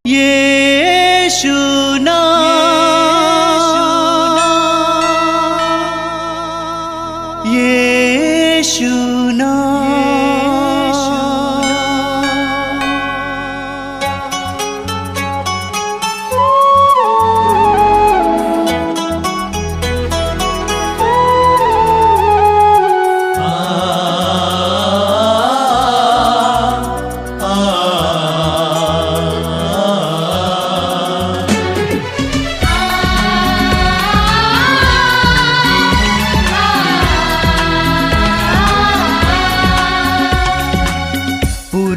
यीशु नाम, यीशु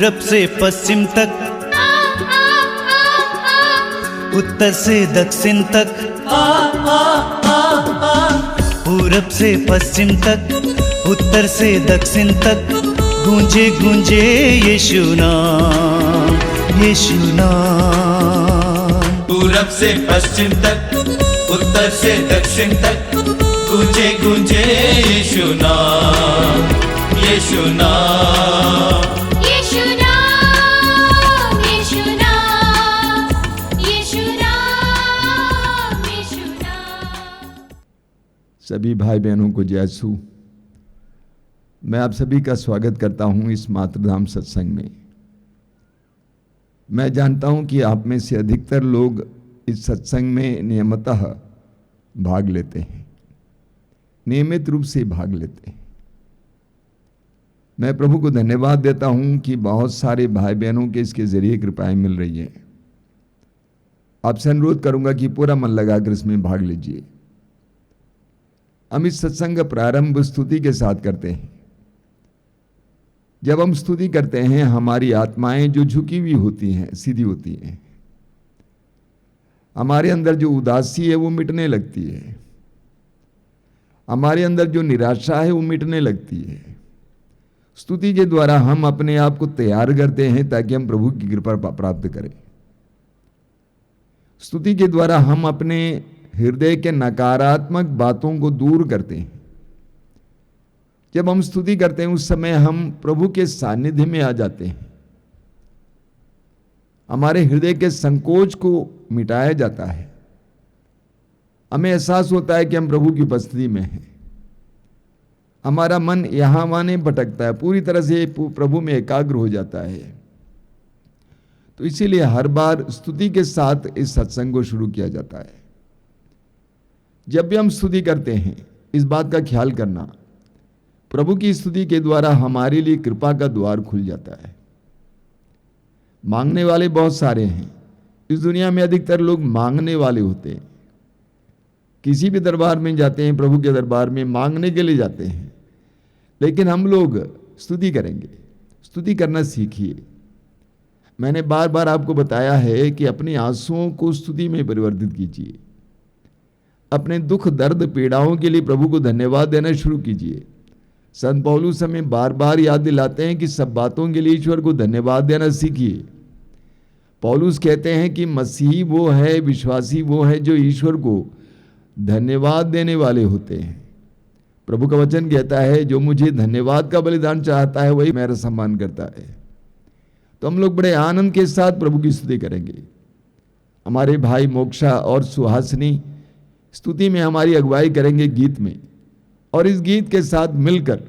पूरब से पश्चिम तक, उत्तर से दक्षिण तक, पूरब से पश्चिम तक, उत्तर से दक्षिण तक, गूंजे गूंजे यीशु नाम, यीशु नाम। पूरब से पश्चिम तक, उत्तर से दक्षिण तक, गूंजे गूंजे यीशु नाम, यीशु नाम। सभी भाई बहनों को जय यीशु। मैं आप सभी का स्वागत करता हूं इस मातृधाम सत्संग में। मैं जानता हूं कि आप में से अधिकतर लोग इस सत्संग में नियमितः भाग लेते हैं, नियमित रूप से भाग लेते हैं। मैं प्रभु को धन्यवाद देता हूं कि बहुत सारे भाई बहनों के इसके जरिए कृपाएं मिल रही है। आपसे अनुरोध करूंगा कि पूरा मन लगाकर इसमें भाग लीजिए। हम इस सत्संग का प्रारंभ स्तुति के साथ करते हैं। जब हम स्तुति करते हैं, हमारी आत्माएं जो झुकी हुई होती हैं सीधी होती हैं। हमारे अंदर जो उदासी है वो मिटने लगती है। हमारे अंदर जो निराशा है वो मिटने लगती है। स्तुति के द्वारा हम अपने आप को तैयार करते हैं ताकि हम प्रभु की कृपा प्राप्त करें। स्तुति के द्वारा हम अपने हृदय के नकारात्मक बातों को दूर करते हैं। जब हम स्तुति करते हैं उस समय हम प्रभु के सानिध्य में आ जाते हैं। हमारे हृदय के संकोच को मिटाया जाता है। हमें एहसास होता है कि हम प्रभु की उपस्थिति में हैं। हमारा मन यहां वहां नहीं भटकता है, पूरी तरह से प्रभु में एकाग्र हो जाता है। तो इसीलिए हर बार स्तुति के साथ इस सत्संग को शुरू किया जाता है। जब भी हम स्तुति करते हैं, इस बात का ख्याल करना, प्रभु की स्तुति के द्वारा हमारे लिए कृपा का द्वार खुल जाता है। मांगने वाले बहुत सारे हैं। इस दुनिया में अधिकतर लोग मांगने वाले होते हैं। किसी भी दरबार में जाते हैं, प्रभु के दरबार में मांगने के लिए जाते हैं। लेकिन हम लोग स्तुति करेंगे। स्तुति करना सीखिए। मैंने बार बार आपको बताया है कि अपनी आंसुओं को स्तुति में परिवर्तित कीजिए। अपने दुख दर्द पीड़ाओं के लिए प्रभु को धन्यवाद देना शुरू कीजिए। संत पौलुस हमें बार बार याद दिलाते हैं कि सब बातों के लिए ईश्वर को धन्यवाद देना सीखिए। पौलुस कहते हैं कि मसीही वो है, विश्वासी वो है जो ईश्वर को धन्यवाद देने वाले होते हैं। प्रभु का वचन कहता है, जो मुझे धन्यवाद का बलिदान चाहता है वही मेरा सम्मान करता है। तो हम लोग बड़े आनंद के साथ प्रभु की स्तुति करेंगे। हमारे भाई मोक्षा और सुहासिनी स्तुति में हमारी अगुवाई करेंगे गीत में, और इस गीत के साथ मिलकर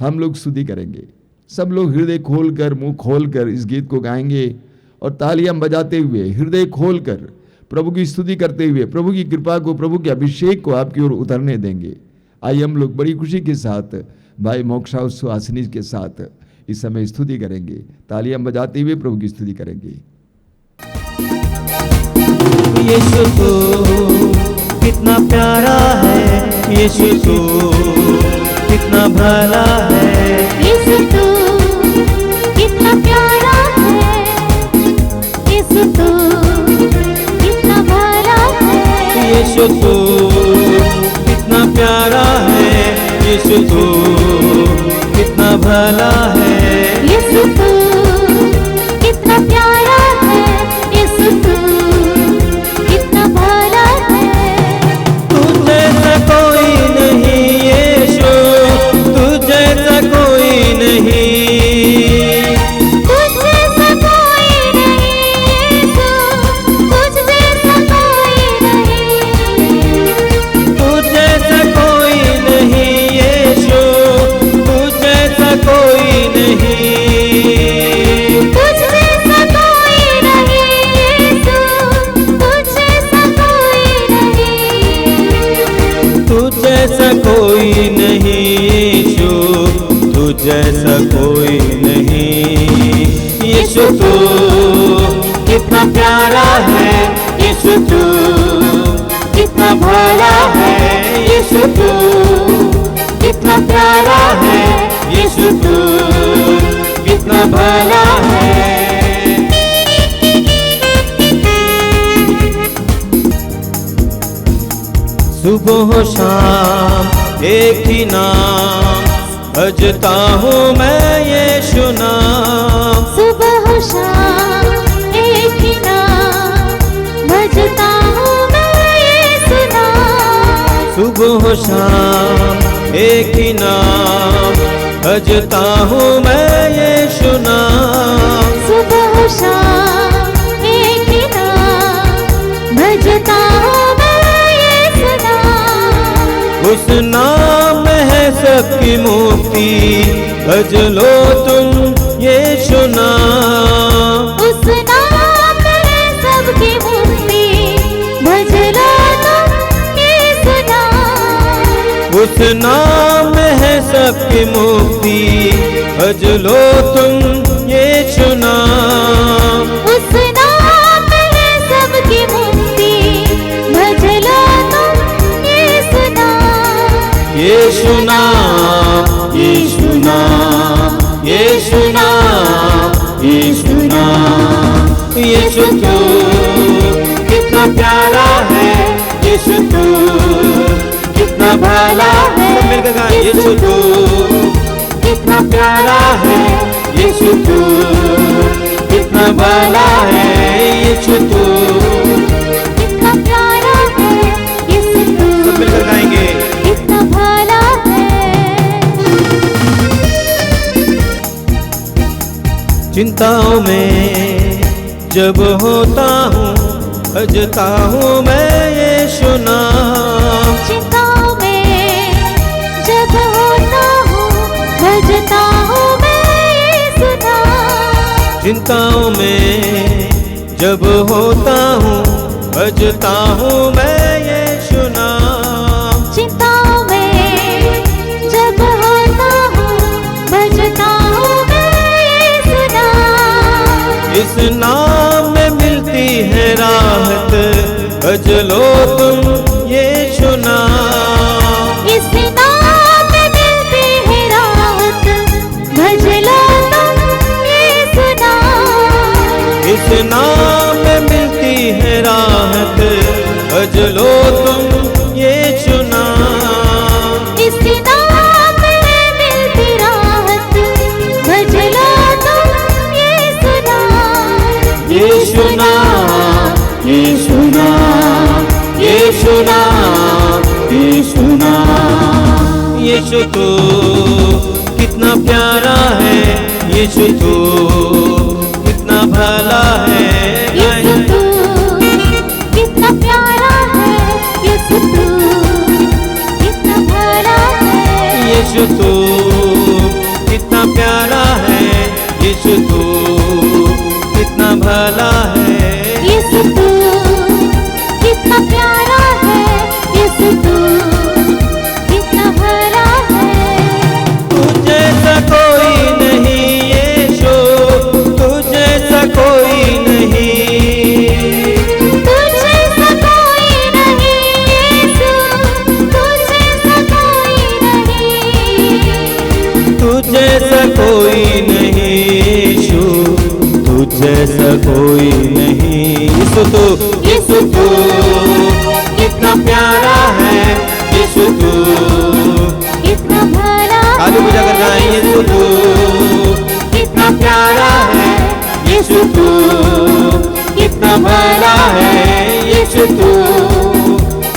हम लोग स्तुति करेंगे। सब लोग हृदय खोलकर, मुंह खोलकर इस गीत को गाएंगे और तालियां बजाते हुए, हृदय खोलकर प्रभु की स्तुति करते हुए प्रभु की कृपा को, प्रभु के अभिषेक को आपकी ओर उतरने देंगे। आइए हम लोग बड़ी खुशी के साथ भाई मोक्षा और सुहासिनी के साथ इस समय स्तुति करेंगे। तालियां बजाते हुए प्रभु की स्तुति करेंगे। यीशु तो कितना प्यारा है, यीशु तो कितना भला है, यीशु तो कितना प्यारा है, यीशु तो कितना भला है, यीशु तो कितना प्यारा है, यीशु तो कितना भला है, यीशु तो कितना प्यारा है, यीशु तो कितना भला है। तू जैसा कोई नहीं यीशु, तू जैसा कोई नहीं, तू जैसा कोई नहीं यीशु, यीशु तू कितना प्यारा है, यीशु तू कितना भला है, यीशु तू कितना प्यारा है, यीशु तू कितना भला है। सुबह शाम एक ही नाम भजता हूँ मैं, यीशु नाम। सुबह शाम एक ही नाम भजता हूँ मैं, यीशु नाम। सुबह शाम एक ही नाम भजता हूँ मैं, यीशु नाम। सुबह शाम एक ही नाम भजता हूँ मैं, यीशु नाम। उस नाम में है सबकी मुक्ति, भज लो तुम यीशु नाम। उस नाम में है सबकी मुक्ति, भज लो तुम यीशु नाम। उस नाम में है सबकी मुक्ति, भज लो तुम यीशु नाम। उस नाम में है सबकी मुक्ति, भज लो तुम यीशु नाम। यीशु नाम, यीशु नाम, यीशु नाम, यीशु नाम। यीशु तू कितना प्यारा है, यीशु तू कितना भला है। सब मिलकर गाएं, यीशु तू कितना प्यारा है, यीशु तू कितना भला है, यीशु तू कितना प्यारा है, यीशु तू सब मिलकर गाएंगे। कितना भला है। चिंताओं में जब होता हूँ, भजता हूँ मैं यीशु नाम। चिंताओं में जब होता हूँ, भजता हूँ मैं यीशु नाम। चिंताओं में जब होता हूँ, भजता हूँ मैं यीशु नाम। चिंताओं में जब होता हूँ, भजता हूँ मैं यीशु नाम। इस नाम में मिलती है राहत, भज लो तुम यीशु नाम। इस नाम में मिलती है राहत, भज लो तुम यीशु नाम। इस नाम में मिलती है राहत, भज लो तुम यीशु नाम। इस नाम में मिलती राहत, भज लो तुम यीशु नाम। यीशु नाम, यीशु नाम, यीशु नाम, यीशु नाम। यीशु तू कितना प्यारा है, यीशु तू कितना भला है। यीशु तू कितना प्यारा है, यीशु तू कितना भला है। यीशु तू कितना प्यारा है, यीशु तू कितना भला है। यीशु तू कितना प्यारा है, यीशु तू कितना भला है। तुझ जैसा कोई नहीं यीशु, तुझ जैसा कोई नहीं। तुझ जैसा कोई नहीं यीशु, तुझ जैसा कोई नहीं। तुझ जैसा कोई नहीं यीशु, तुझ जैसा कोई नहीं। यीशु तू कितना प्यारा है, यीशु तू कितना भला ताली बजा कर गाएं। यीशु तू कितना प्यारा है, यीशु तू कितना भला है। यीशु तू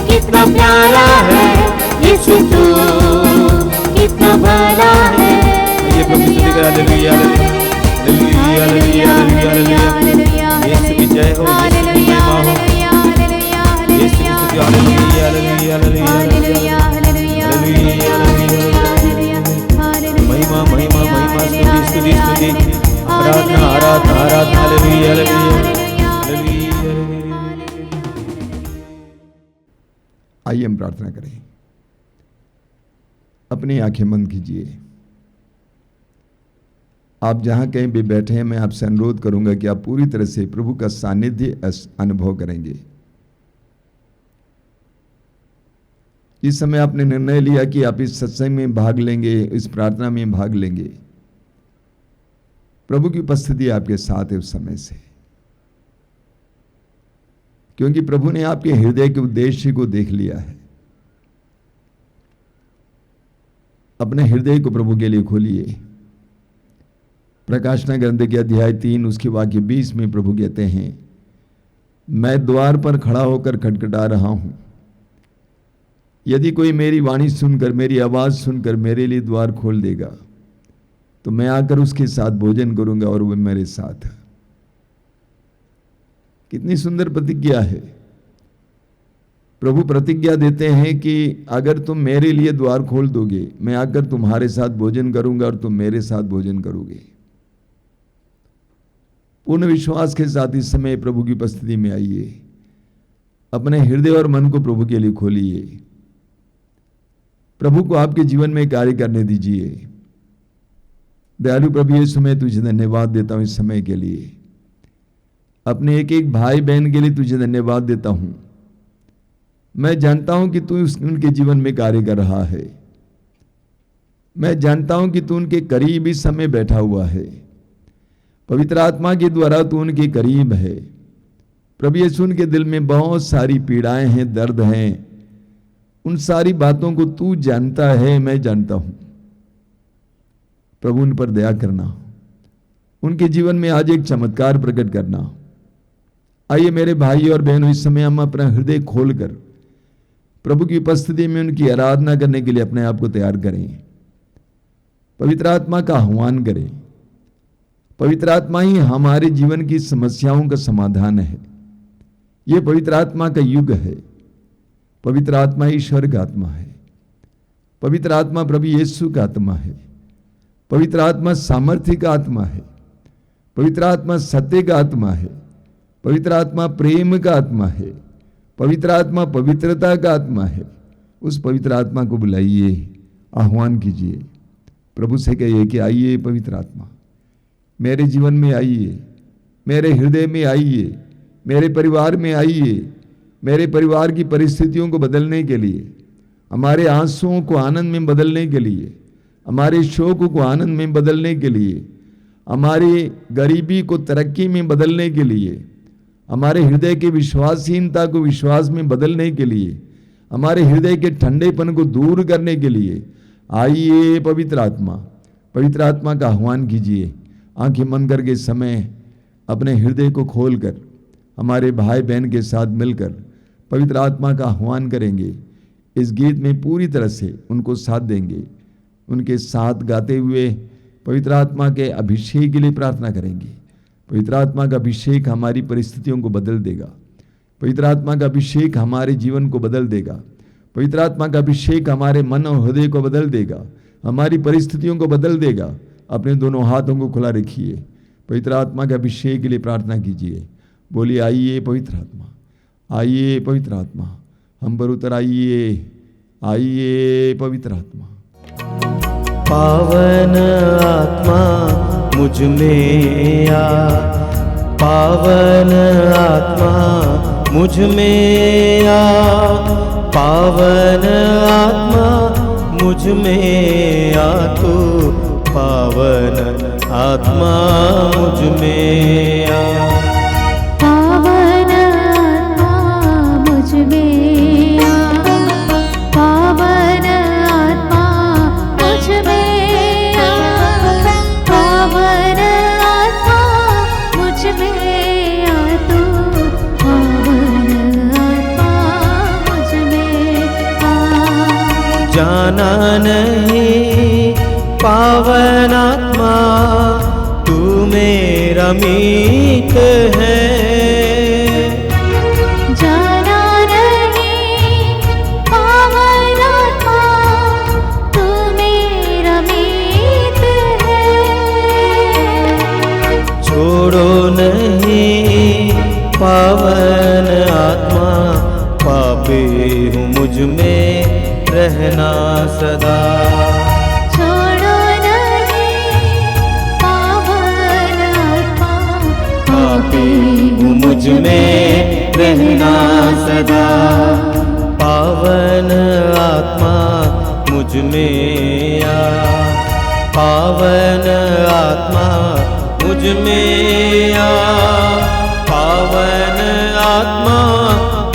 कितना प्यारा है, यीशु तू कितना भला है। ये प्रभु स्तुति कर हालेलुया, हालेलुया, हालेलुया, हालेलुया। यीशु की जय हो, यीशु की महिमा हो, यीशु की स्तुति। हालेलुया, हालेलुया, हालेलुया, महिमा महिमा महिमा, स्तुति स्तुति स्तुति, आराधना आराधना आराधना। हालेलुया, हालेलुया, हालेलुया। आइए हम प्रार्थना करें। अपनी आंखें बंद कीजिए। आप जहाँ कहीं भी बैठे हैं, मैं आपसे अनुरोध करूंगा कि आप पूरी तरह से प्रभु का सानिध्य अनुभव करेंगे। इस समय आपने निर्णय लिया कि आप इस सत्संग में भाग लेंगे, इस प्रार्थना में भाग लेंगे। प्रभु की उपस्थिति आपके साथ है उस समय से, क्योंकि प्रभु ने आपके हृदय के उद्देश्य को देख लिया है। अपने हृदय को प्रभु के लिए खोलिए। प्रकाशना ग्रंथ के अध्याय 3 उसके वाक्य 20 में प्रभु कहते हैं, मैं द्वार पर खड़ा होकर खटखटा रहा हूं, यदि कोई मेरी वाणी सुनकर, मेरी आवाज सुनकर मेरे लिए द्वार खोल देगा तो मैं आकर उसके साथ भोजन करूंगा और वह मेरे साथ। कितनी सुंदर प्रतिज्ञा है। प्रभु प्रतिज्ञा देते हैं कि अगर तुम मेरे लिए द्वार खोल दोगे, मैं आकर तुम्हारे साथ भोजन करूंगा और तुम मेरे साथ भोजन करोगे। पूर्ण विश्वास के साथ इस समय प्रभु की उपस्थिति में आइए। अपने हृदय और मन को प्रभु के लिए खोलिए। प्रभु को आपके जीवन में कार्य करने दीजिए। दयालु प्रभु यीशु, मैं तुझे धन्यवाद देता हूं इस समय के लिए। अपने एक एक भाई बहन के लिए तुझे धन्यवाद देता हूं। मैं जानता हूं कि तू उनके जीवन में कार्य कर रहा है। मैं जानता हूं कि तू उनके करीब इस समय बैठा हुआ है। पवित्र आत्मा के द्वारा तू उनके करीब है। प्रभु यीशु, उनके दिल में बहुत सारी पीड़ाएं हैं, दर्द हैं। उन सारी बातों को तू जानता है, मैं जानता हूं। प्रभु उन पर दया करना, उनके जीवन में आज एक चमत्कार प्रकट करना। आइए मेरे भाई और बहनों, इस समय हम अपना हृदय खोलकर प्रभु की उपस्थिति में उनकी आराधना करने के लिए अपने आप को तैयार करें। पवित्र आत्मा का आह्वान करें। पवित्र आत्मा ही हमारे जीवन की समस्याओं का समाधान है। यह पवित्र आत्मा का युग है। पवित्र आत्मा ईश्वर का आत्मा है। पवित्र आत्मा प्रभु यीशु का आत्मा है। पवित्र आत्मा सामर्थ्य का आत्मा है। पवित्र आत्मा सत्य का आत्मा है। पवित्र आत्मा प्रेम का आत्मा है। पवित्र आत्मा पवित्रता का आत्मा है। उस पवित्र आत्मा को बुलाइए, आह्वान कीजिए। प्रभु से कहिए कि आइए पवित्र आत्मा, मेरे जीवन में आइए, मेरे हृदय में आइए, मेरे परिवार में आइए। मेरे परिवार की परिस्थितियों को बदलने के लिए, हमारे आंसुओं को आनंद में बदलने के लिए, हमारे शोक को आनंद में बदलने के लिए, हमारी गरीबी को तरक्की में बदलने के लिए, हमारे हृदय के विश्वासहीनता को विश्वास में बदलने के लिए, हमारे हृदय के ठंडेपन को दूर करने के लिए आइए पवित्र आत्मा। पवित्र आत्मा का आह्वान कीजिए। आंखें बंद करके समय अपने हृदय को खोलकर हमारे भाई बहन के साथ मिलकर पवित्र आत्मा का आह्वान करेंगे। इस गीत में पूरी तरह से उनको साथ देंगे। उनके साथ गाते हुए पवित्र आत्मा के अभिषेक के लिए प्रार्थना करेंगे। पवित्र आत्मा का अभिषेक हमारी परिस्थितियों को बदल देगा। पवित्र आत्मा का अभिषेक हमारे जीवन को बदल देगा। पवित्र आत्मा का अभिषेक हमारे मन और हृदय को बदल देगा, हमारी परिस्थितियों को बदल देगा। अपने दोनों हाथों को खुला रखिए। पवित्र आत्मा के अभिषेक के लिए प्रार्थना कीजिए। बोलिए, आइए पवित्र आत्मा, आइए पवित्र आत्मा, हम पर उतर आइए। आइए पवित्र आत्मा। पावन आत्मा मुझ में आ, पावन आत्मा मुझ में आ, पावन आत्मा मुझ में आ, तू पावन आत्मा मुझ में आ। पावन आत्मा मुझ में आ, पावन आत्मा मुझ में आ, पावन आत्मा मुझ में आ, तू पावन आत्मा मुझ में आ। जाना नहीं पावन आत्मा तू मेरा मीत है, जाना नहीं पावन आत्मा तू मेरा मीत है। छोड़ो नहीं पावन आत्मा, पापी हूँ मुझ में रहना सदा। छोड़ो नहीं मुझ में रहना सदा। पावन आत्मा मुझ में आ, पावन आत्मा मुझ में आ, पावन आत्मा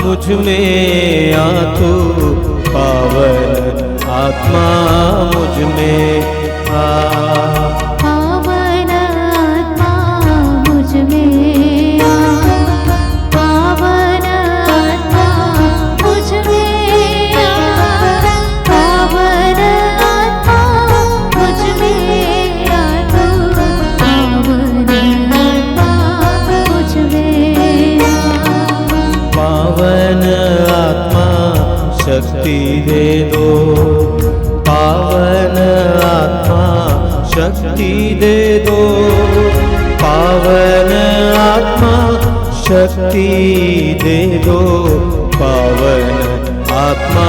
मुझ में आ, तू पावन आत्मा मुझ में आ। पावन आत्मा मुझ में आ, पावन आत्मा मुझ में आ, पावन आत्मा मुझ में आ, तू पावन आत्मा मुझ में आ। पावन आत्मा शक्ति दे दो, पावन आत्मा शक्ति दे दो, पावन आत्मा शक्ति दे दो, पावन आत्मा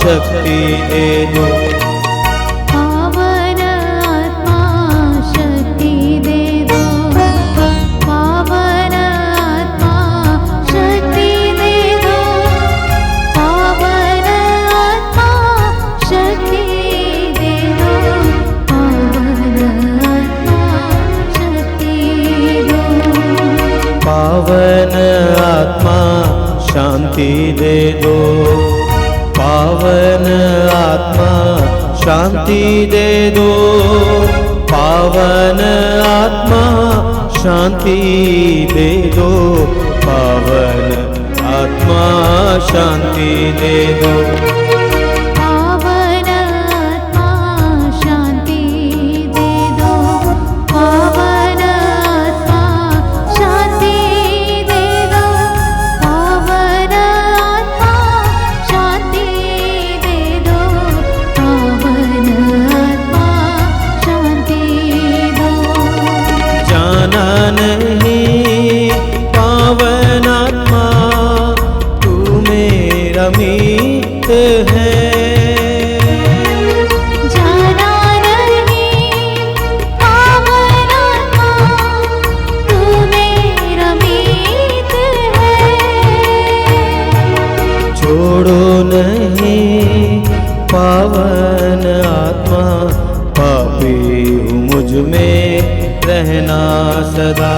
शक्ति दे दो। पावन आत्मा शक्ति दे दो, पावन आत्मा शक्ति दे दो, पावन आत्मा शक्ति दे दो, पावन आत्मा शक्ति दो। पावन आत्मा शांति दे दो, पावन आत्मा शांति दे दो, पावन आत्मा शांति दे दो, पावन आत्मा शांति दे दो। पावन आत्मा शांति दे दो, पावन आत्मा शांति दे दो, पावन आत्मा शांति दे दो, पावन आत्मा शांति दो। जाना नहीं पावन आत्मा तू मेरा मीत है, जाना नहीं पावन आत्मा तू मेरा मीत है। छोड़ो नहीं पावन आत्मा, पापी हूँ मुझ में रहना सदा।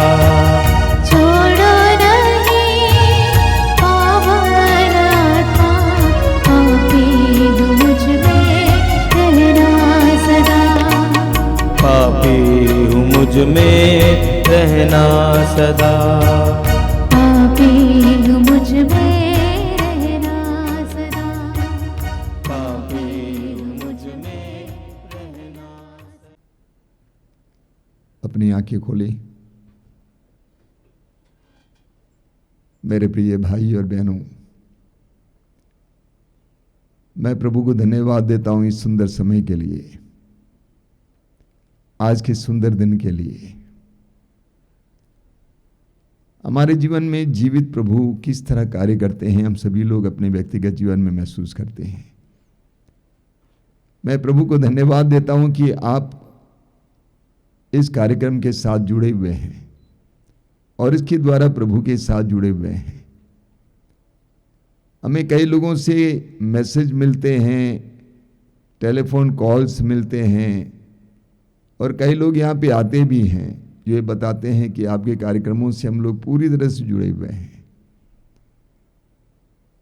छोड़ो नहीं पावन आत्मा, पापी हूँ मुझ में रहना सदा। पापी हूँ मुझ में रहना सदा। पापी हूँ मुझ में रहना सदा। पापी हूँ मुझ में रहना। अपनी आंखें खोली। मेरे प्रिय भाई और बहनों, मैं प्रभु को धन्यवाद देता हूं इस सुंदर समय के लिए, आज के सुंदर दिन के लिए। हमारे जीवन में जीवित प्रभु किस तरह कार्य करते हैं, हम सभी लोग अपने व्यक्तिगत जीवन में महसूस करते हैं। मैं प्रभु को धन्यवाद देता हूं कि आप इस कार्यक्रम के साथ जुड़े हुए हैं और इसके द्वारा प्रभु के साथ जुड़े हुए हैं। हमें कई लोगों से मैसेज मिलते हैं, टेलीफोन कॉल्स मिलते हैं और कई लोग यहाँ पे आते भी हैं जो ये बताते हैं कि आपके कार्यक्रमों से हम लोग पूरी तरह से जुड़े हुए हैं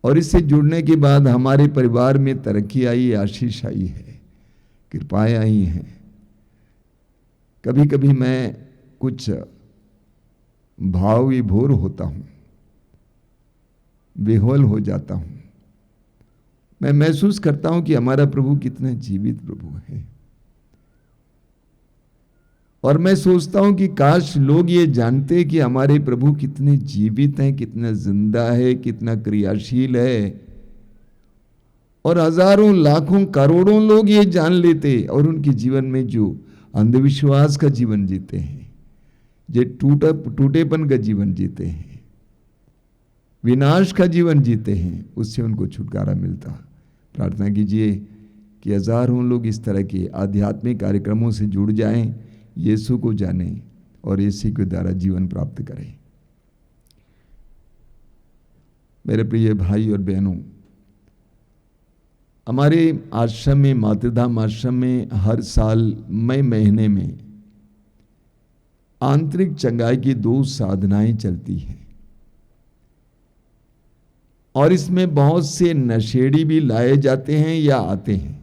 और इससे जुड़ने के बाद हमारे परिवार में तरक्की आई, आशीष आई है, कृपाएं आई हैं। कभी कभी मैं कुछ भाव विभोर होता हूँ, विह्वल हो जाता हूँ। मैं महसूस करता हूँ कि हमारा प्रभु कितना जीवित प्रभु है और मैं सोचता हूँ कि काश लोग ये जानते कि हमारे प्रभु कितने जीवित हैं, कितना जिंदा है, कितना क्रियाशील है। और हजारों लाखों करोड़ों लोग ये जान लेते और उनके जीवन में जो अंधविश्वास का जीवन जीते हैं, जो टूटेपन का जीवन जीते हैं, विनाश का जीवन जीते हैं, उससे उनको छुटकारा मिलता। प्रार्थना कीजिए कि हजारों लोग इस तरह के आध्यात्मिक कार्यक्रमों से जुड़ जाएं, यीशु को जानें और यीशु के द्वारा जीवन प्राप्त करें। मेरे प्रिय भाई और बहनों, हमारे आश्रम में, मातृधाम आश्रम में, हर साल मई महीने में आंतरिक चंगाई की 2 साधनाएं चलती हैं और इसमें बहुत से नशेड़ी भी लाए जाते हैं या आते हैं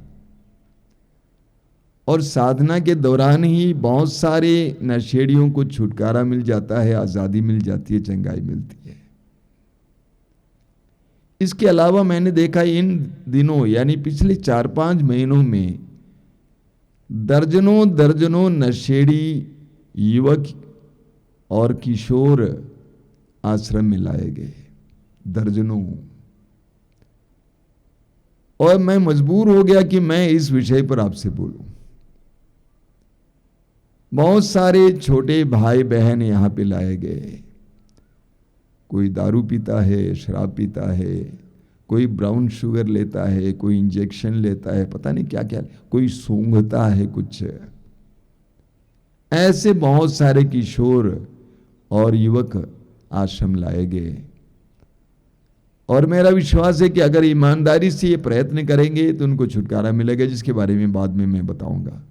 और साधना के दौरान ही बहुत सारे नशेड़ियों को छुटकारा मिल जाता है, आज़ादी मिल जाती है, चंगाई मिलती है। इसके अलावा मैंने देखा इन दिनों यानी पिछले 4-5 महीनों में दर्जनों दर्जनों नशेड़ी युवक और किशोर आश्रम में लाए गए, दर्जनों। और मैं मजबूर हो गया कि मैं इस विषय पर आपसे बोलूं। बहुत सारे छोटे भाई बहन यहां पे लाए गए, कोई दारू पीता है, शराब पीता है, कोई ब्राउन शुगर लेता है, कोई इंजेक्शन लेता है, पता नहीं क्या क्या, कोई सूंघता है कुछ। ऐसे बहुत सारे किशोर और युवक आश्रम लाए गए और मेरा विश्वास है कि अगर ईमानदारी से ये प्रयत्न करेंगे तो उनको छुटकारा मिलेगा, जिसके बारे में बाद में मैं बताऊंगा।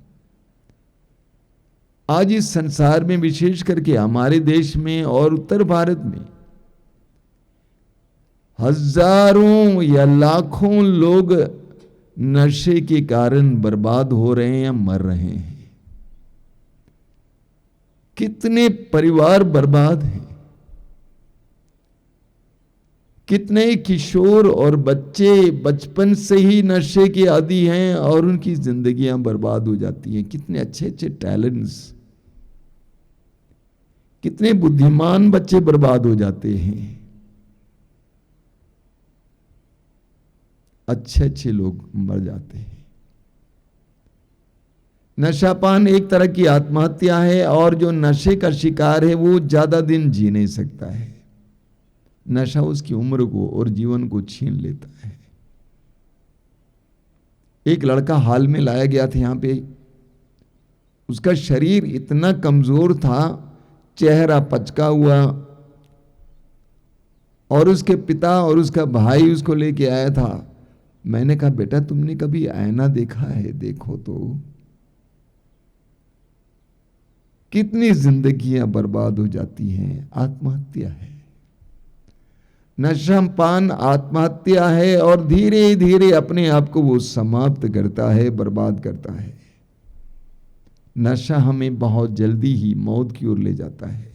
आज इस संसार में, विशेष करके हमारे देश में और उत्तर भारत में, हजारों या लाखों लोग नशे के कारण बर्बाद हो रहे हैं या मर रहे हैं। कितने परिवार बर्बाद हैं, कितने किशोर और बच्चे बचपन से ही नशे के आदी हैं और उनकी जिंदगियां बर्बाद हो जाती हैं। कितने अच्छे अच्छे टैलेंट्स, कितने बुद्धिमान बच्चे बर्बाद हो जाते हैं। अच्छे अच्छे लोग मर जाते हैं। नशापान एक तरह की आत्महत्या है और जो नशे का शिकार है वो ज्यादा दिन जी नहीं सकता है। नशा उसकी उम्र को और जीवन को छीन लेता है। एक लड़का हाल में लाया गया था यहां पे, उसका शरीर इतना कमजोर था, चेहरा पचका हुआ, और उसके पिता और उसका भाई उसको लेके आया था। मैंने कहा, बेटा तुमने कभी आईना देखा है? देखो तो कितनी जिंदगियां बर्बाद हो जाती हैं। आत्महत्या है, नशापान आत्महत्या है और धीरे धीरे अपने आप को वो समाप्त करता है, बर्बाद करता है। नशा हमें बहुत जल्दी ही मौत की ओर ले जाता है।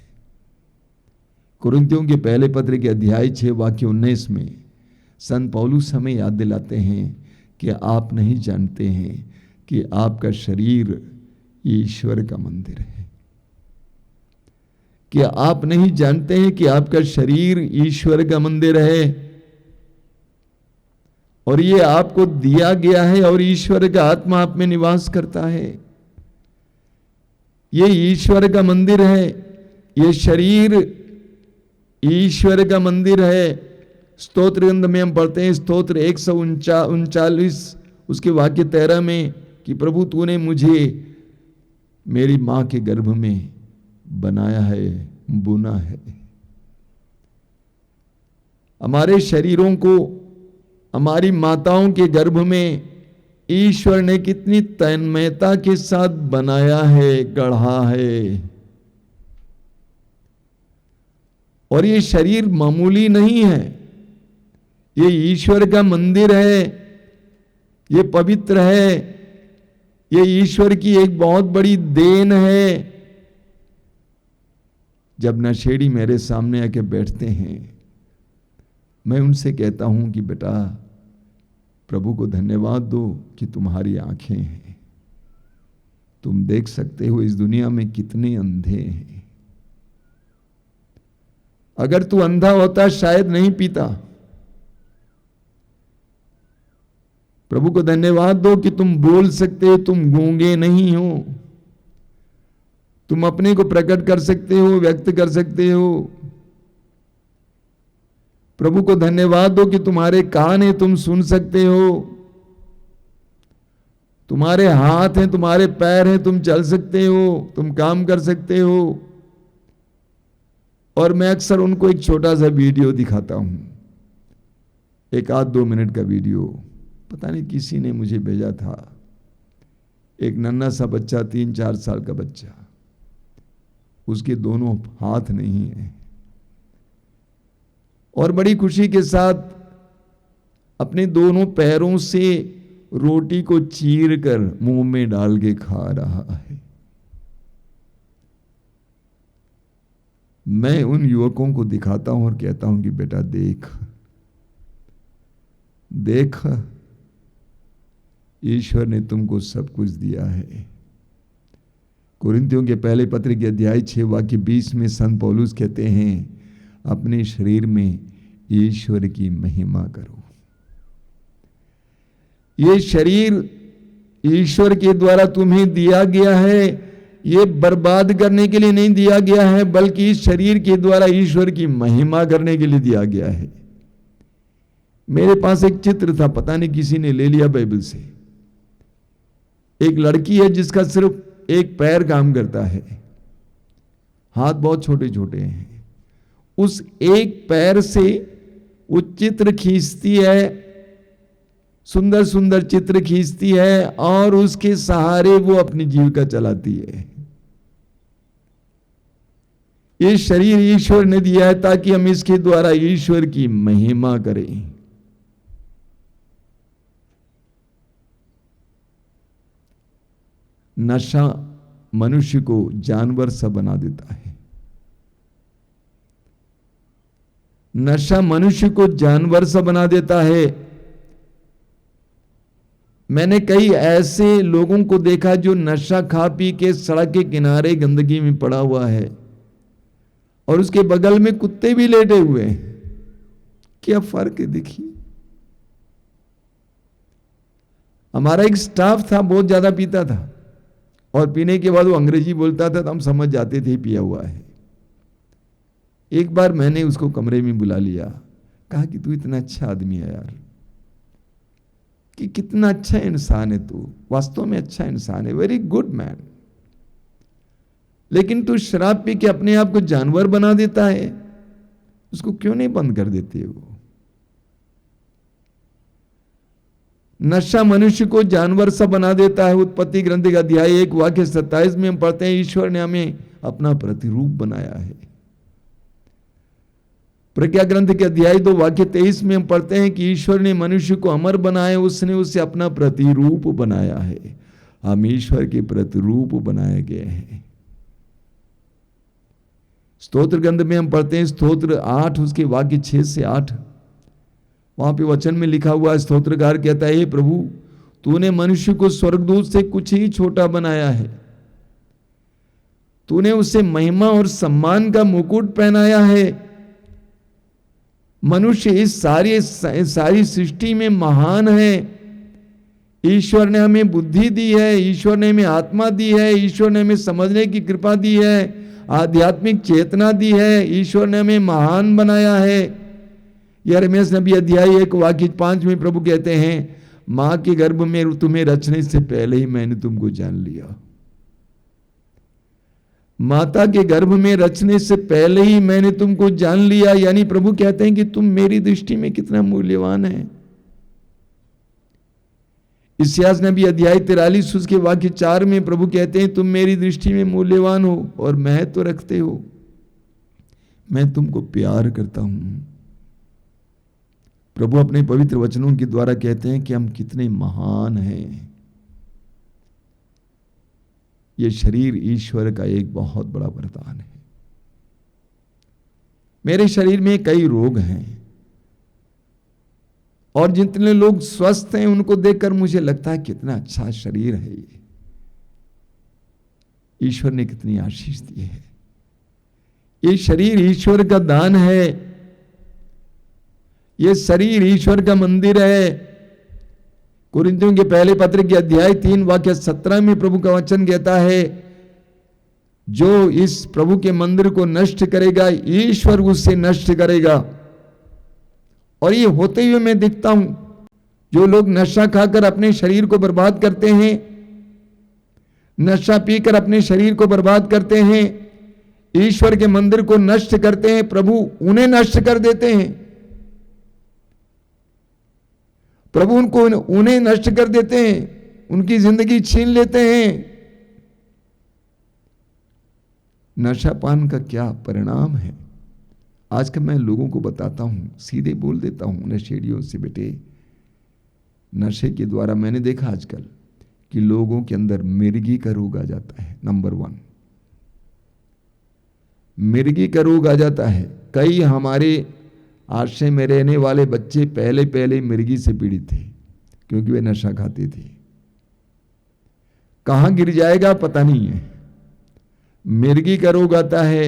कुरिन्थियों के पहले पत्र के अध्याय 6 वाक्य 19 में संत पौलुस हमें याद दिलाते हैं कि आप नहीं जानते हैं कि आपका शरीर ईश्वर का मंदिर है। कि आप नहीं जानते हैं कि आपका शरीर ईश्वर का मंदिर है और ये आपको दिया गया है और ईश्वर का आत्मा आप में निवास करता है। ये ईश्वर का मंदिर है, ये शरीर ईश्वर का मंदिर है। स्तोत्र ग्रंथ में हम पढ़ते हैं, स्तोत्र 139 उसके वाक्य 13 में, कि प्रभु तूने मुझे मेरी मां के गर्भ में बनाया है, बुना है। हमारे शरीरों को हमारी माताओं के गर्भ में ईश्वर ने कितनी तन्मयता के साथ बनाया है, गढ़ा है। और ये शरीर मामूली नहीं है, ये ईश्वर का मंदिर है, ये पवित्र है, ये ईश्वर की एक बहुत बड़ी देन है। जब नशेड़ी मेरे सामने आके बैठते हैं, मैं उनसे कहता हूं कि बेटा प्रभु को धन्यवाद दो कि तुम्हारी आंखें हैं, तुम देख सकते हो इस दुनिया में कितने अंधे हैं। अगर तू अंधा होता शायद नहीं पीता। प्रभु को धन्यवाद दो कि तुम बोल सकते हो, तुम गूंगे नहीं हो, तुम अपने को प्रकट कर सकते हो, व्यक्त कर सकते हो। प्रभु को धन्यवाद दो कि तुम्हारे कान है, तुम सुन सकते हो, तुम्हारे हाथ हैं, तुम्हारे पैर हैं, तुम चल सकते हो, तुम काम कर सकते हो। और मैं अक्सर उनको एक छोटा सा वीडियो दिखाता हूं। एक आध 2 मिनट का वीडियो, पता नहीं किसी ने मुझे भेजा था। एक नन्हा सा बच्चा, 3-4 साल का बच्चा, उसके दोनों हाथ नहीं है और बड़ी खुशी के साथ अपने दोनों पैरों से रोटी को चीर कर मुंह में डाल के खा रहा है। मैं उन युवकों को दिखाता हूं और कहता हूं कि बेटा देख देख, ईश्वर ने तुमको सब कुछ दिया है। कुरिन्थियों के पहले पत्र के अध्याय 6 वाक्य 20 में संत पौलुस कहते हैं, अपने शरीर में ईश्वर की महिमा करो। ये शरीर ईश्वर के द्वारा तुम्हें दिया गया है, ये बर्बाद करने के लिए नहीं दिया गया है, बल्कि इस शरीर के द्वारा ईश्वर की महिमा करने के लिए दिया गया है। मेरे पास एक चित्र था, पता नहीं किसी ने ले लिया बाइबल से। एक लड़की है जिसका सिर्फ एक पैर काम करता है, हाथ बहुत छोटे छोटे हैं। उस एक पैर से वो चित्र खींचती है, सुंदर सुंदर चित्र खींचती है और उसके सहारे वो अपनी जीविका चलाती है। ये शरीर ईश्वर ने दिया है ताकि हम इसके द्वारा ईश्वर की महिमा करें। नशा मनुष्य को जानवर सा बना देता है। नशा मनुष्य को जानवर सा बना देता है। मैंने कई ऐसे लोगों को देखा जो नशा खा पी के सड़क के किनारे गंदगी में पड़ा हुआ है और उसके बगल में कुत्ते भी लेटे हुए हैं। क्या फर्क है देखिए। हमारा एक स्टाफ था, बहुत ज्यादा पीता था और पीने के बाद वो अंग्रेजी बोलता था तो हम समझ जाते थे पिया हुआ है। एक बार मैंने उसको कमरे में बुला लिया, कहा कि तू इतना अच्छा आदमी है यार, कि कितना अच्छा इंसान है तू, वास्तव में अच्छा इंसान है, वेरी गुड मैन, लेकिन तू शराब पी के अपने आप को जानवर बना देता है, उसको क्यों नहीं बंद कर देते हो? नशा मनुष्य को जानवर सा बना देता है। उत्पत्ति ग्रंथ का अध्याय 1 वाक्य 27 में हम पढ़ते हैं, ईश्वर ने हमें अपना प्रतिरूप बनाया है। प्रज्ञा ग्रंथ के अध्याय 2 वाक्य 23 में हम पढ़ते हैं कि ईश्वर ने मनुष्य को अमर बनाया, उसने उसे अपना प्रतिरूप बनाया है। हम ईश्वर के प्रतिरूप बनाए गए हैं। स्तोत्र ग्रंथ में हम पढ़ते हैं, स्तोत्र 8 उसके वाक्य 6 से 8, वहां पे वचन में लिखा हुआ, स्तोत्रकार कहता है, हे प्रभु तूने मनुष्य को स्वर्गदूत से कुछ ही छोटा बनाया है, तूने उसे महिमा और सम्मान का मुकुट पहनाया है। मनुष्य इस सारी सृष्टि में महान है। ईश्वर ने हमें बुद्धि दी है, ईश्वर ने हमें आत्मा दी है, ईश्वर ने हमें समझने की कृपा दी है, आध्यात्मिक चेतना दी है, ईश्वर ने हमें महान बनाया है। यिर्मयाह नबी अध्याय 1 वाक्य 5 में प्रभु कहते हैं, मां के गर्भ में तुम्हें रचने से पहले ही मैंने तुमको जान लिया। माता के गर्भ में रचने से पहले ही मैंने तुमको जान लिया। यानी प्रभु कहते हैं कि तुम मेरी दृष्टि में कितना मूल्यवान है। इस्यास नबी अध्याय 43 उसके वाक्य 4 में प्रभु कहते हैं, तुम मेरी दृष्टि में मूल्यवान हो और महत्व रखते हो, मैं तुमको प्यार करता हूं। प्रभु अपने पवित्र वचनों के द्वारा कहते हैं कि हम कितने महान हैं। यह शरीर ईश्वर का एक बहुत बड़ा वरदान है। मेरे शरीर में कई रोग हैं और जितने लोग स्वस्थ हैं उनको देखकर मुझे लगता है कितना अच्छा शरीर है ये, ईश्वर ने कितनी आशीष दी है। ये शरीर ईश्वर का दान है, ये शरीर ईश्वर का मंदिर है। कुरिन्थियों के पहले पत्र के अध्याय 3 वाक्य 17 में प्रभु का वचन कहता है, जो इस प्रभु के मंदिर को नष्ट करेगा ईश्वर उससे नष्ट करेगा। और ये होते हुए मैं देखता हूं, जो लोग नशा खाकर अपने शरीर को बर्बाद करते हैं, नशा पीकर अपने शरीर को बर्बाद करते हैं, ईश्वर के मंदिर को नष्ट करते हैं, प्रभु उन्हें नष्ट कर देते हैं। प्रभु उन्हें नष्ट कर देते हैं, उनकी जिंदगी छीन लेते हैं। नशापान का क्या परिणाम है? आज का मैं लोगों को बताता हूं, सीधे बोल देता हूं नशेड़ियों से, बेटे नशे के द्वारा मैंने देखा आजकल कि लोगों के अंदर मिर्गी का रोग आ जाता है। नंबर 1 मिर्गी का रोग आ जाता है। कई हमारे आश्रय में रहने वाले बच्चे पहले मिर्गी से पीड़ित थे क्योंकि वे नशा खाते थे। कहां गिर जाएगा पता नहीं है। मिर्गी का रोग आता है,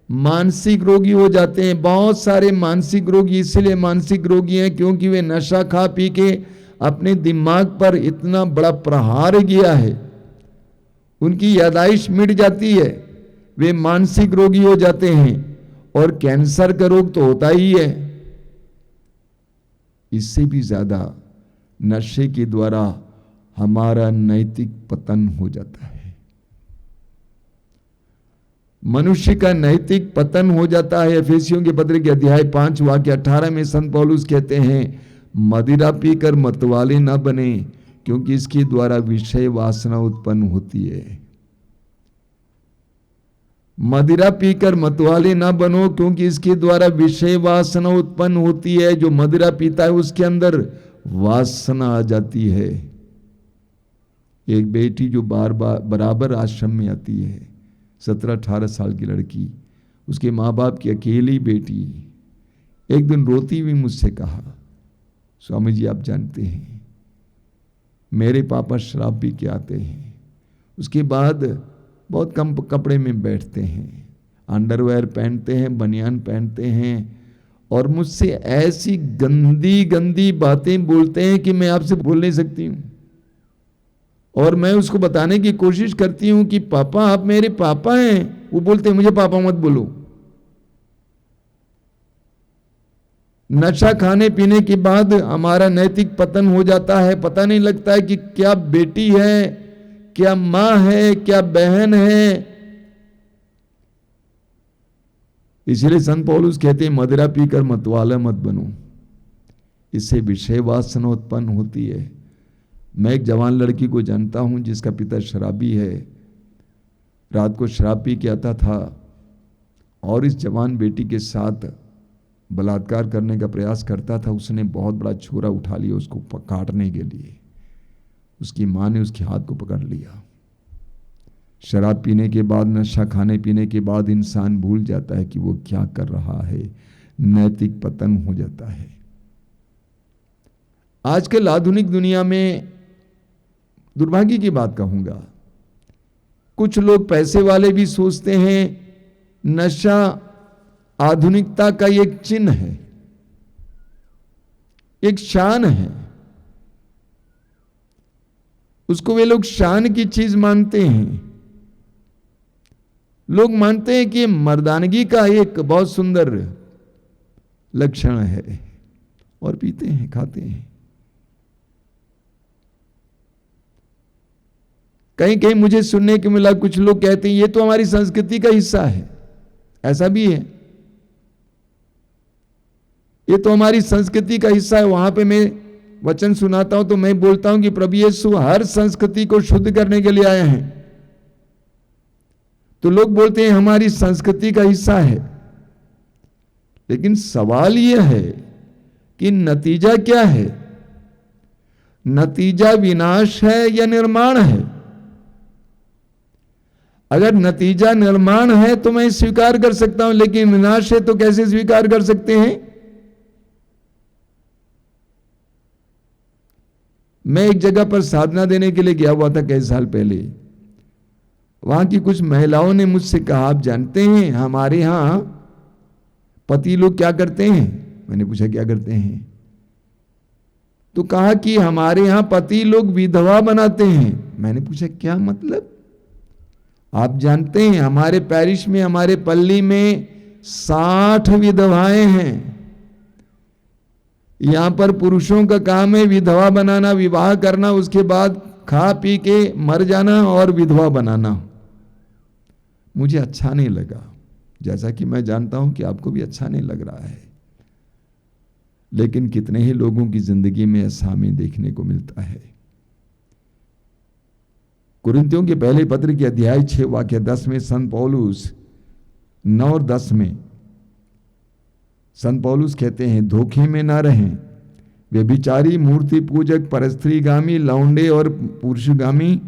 मानसिक रोगी हो जाते हैं। बहुत सारे मानसिक रोगी इसलिए मानसिक रोगी हैं क्योंकि वे नशा खा पी के अपने दिमाग पर इतना बड़ा प्रहार किया है, उनकी यादाइश मिट जाती है, वे मानसिक रोगी हो जाते हैं। और कैंसर का रोग तो होता ही है। इससे भी ज्यादा नशे के द्वारा हमारा नैतिक पतन हो जाता है। मनुष्य का नैतिक पतन हो जाता है। एफेसियों के पत्र के अध्याय 5 वाक्य 18 में संत पौलुस कहते हैं, मदिरा पीकर मतवाले न बने क्योंकि इसके द्वारा विषय वासना उत्पन्न होती है। मदिरा पीकर मतवाले ना बनो क्योंकि इसके द्वारा विषय वासना उत्पन्न होती है। जो मदिरा पीता है उसके अंदर वासना आ जाती है। एक बेटी जो बराबर आश्रम में आती है, 17-18 साल की लड़की, उसके माँ बाप की अकेली बेटी, एक दिन रोती हुई मुझसे कहा, स्वामी जी आप जानते हैं मेरे पापा शराब पी के आते हैं, उसके बाद बहुत कम कपड़े में बैठते हैं, अंडरवेयर पहनते हैं, बनियान पहनते हैं और मुझसे ऐसी गंदी गंदी बातें बोलते हैं कि मैं आपसे बोल नहीं सकती हूं। और मैं उसको बताने की कोशिश करती हूं कि पापा आप मेरे पापा हैं। वो बोलते हैं मुझे पापा मत बोलो। नशा खाने पीने के बाद हमारा नैतिक पतन हो जाता है। पता नहीं लगता है कि क्या बेटी है, क्या मां है, क्या बहन है। इसलिए संत पौलुस कहते हैं मदिरा पीकर मतवाला मत बनो, इससे विषय वासना उत्पन्न होती है। मैं एक जवान लड़की को जानता हूं जिसका पिता शराबी है। रात को शराब पी के आता था और इस जवान बेटी के साथ बलात्कार करने का प्रयास करता था। उसने बहुत बड़ा छुरा उठा लिया उसको काटने के लिए। उसकी मां ने उसके हाथ को पकड़ लिया। शराब पीने के बाद, नशा खाने पीने के बाद इंसान भूल जाता है कि वो क्या कर रहा है, नैतिक पतन हो जाता है। आजकल आधुनिक दुनिया में दुर्भाग्य की बात कहूंगा, कुछ लोग पैसे वाले भी सोचते हैं नशा आधुनिकता का एक चिन्ह है, एक शान है। उसको वे लोग शान की चीज मानते हैं। लोग मानते हैं कि मर्दानगी का एक बहुत सुंदर लक्षण है और पीते हैं, खाते हैं। कहीं कहीं मुझे सुनने को मिला, कुछ लोग कहते हैं ये तो हमारी संस्कृति का हिस्सा है। ऐसा भी है, ये तो हमारी संस्कृति का हिस्सा है। वहां पे मैं वचन सुनाता हूं तो मैं बोलता हूं कि प्रभु यीशु हर संस्कृति को शुद्ध करने के लिए आए हैं। तो लोग बोलते हैं हमारी संस्कृति का हिस्सा है, लेकिन सवाल यह है कि नतीजा क्या है? नतीजा विनाश है या निर्माण है? अगर नतीजा निर्माण है तो मैं स्वीकार कर सकता हूं, लेकिन विनाश है तो कैसे स्वीकार कर सकते हैं? मैं एक जगह पर साधना देने के लिए गया हुआ था कई साल पहले। वहां की कुछ महिलाओं ने मुझसे कहा, आप जानते हैं हमारे यहां पति लोग क्या करते हैं? मैंने पूछा क्या करते हैं? तो कहा कि हमारे यहां पति लोग विधवा बनाते हैं। मैंने पूछा क्या मतलब? आप जानते हैं हमारे पैरिश में, हमारे पल्ली में 60 विधवाएं हैं। यहां पर पुरुषों का काम है विधवा बनाना, विवाह करना, उसके बाद खा पी के मर जाना और विधवा बनाना। मुझे अच्छा नहीं लगा, जैसा कि मैं जानता हूं कि आपको भी अच्छा नहीं लग रहा है। लेकिन कितने ही लोगों की जिंदगी में ऐसा हमें देखने को मिलता है। कुरिन्थियों के पहले पत्र के अध्याय 6 वाक्य 10 में संत पौलुस 9 और 10 में संत पौलुस कहते हैं, धोखे में ना रहें, व्यभिचारी, मूर्ति पूजक, परस्त्रीगामी, लौंडे और पुरुषगामी,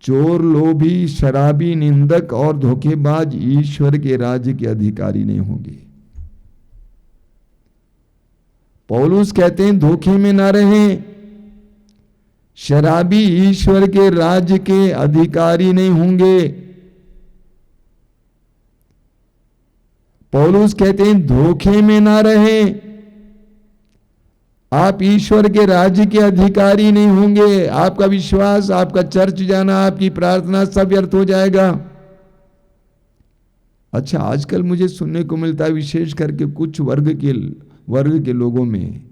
चोर, लोभी, शराबी, निंदक और धोखेबाज ईश्वर के राज्य के अधिकारी नहीं होंगे। पौलुस कहते हैं धोखे में ना रहें, शराबी ईश्वर के राज्य के अधिकारी नहीं होंगे। पौलुस कहते हैं धोखे में ना रहें, आप ईश्वर के राज्य के अधिकारी नहीं होंगे। आपका विश्वास, आपका चर्च जाना, आपकी प्रार्थना सब व्यर्थ हो जाएगा। अच्छा, आजकल मुझे सुनने को मिलता है विशेष करके कुछ वर्ग के लोगों में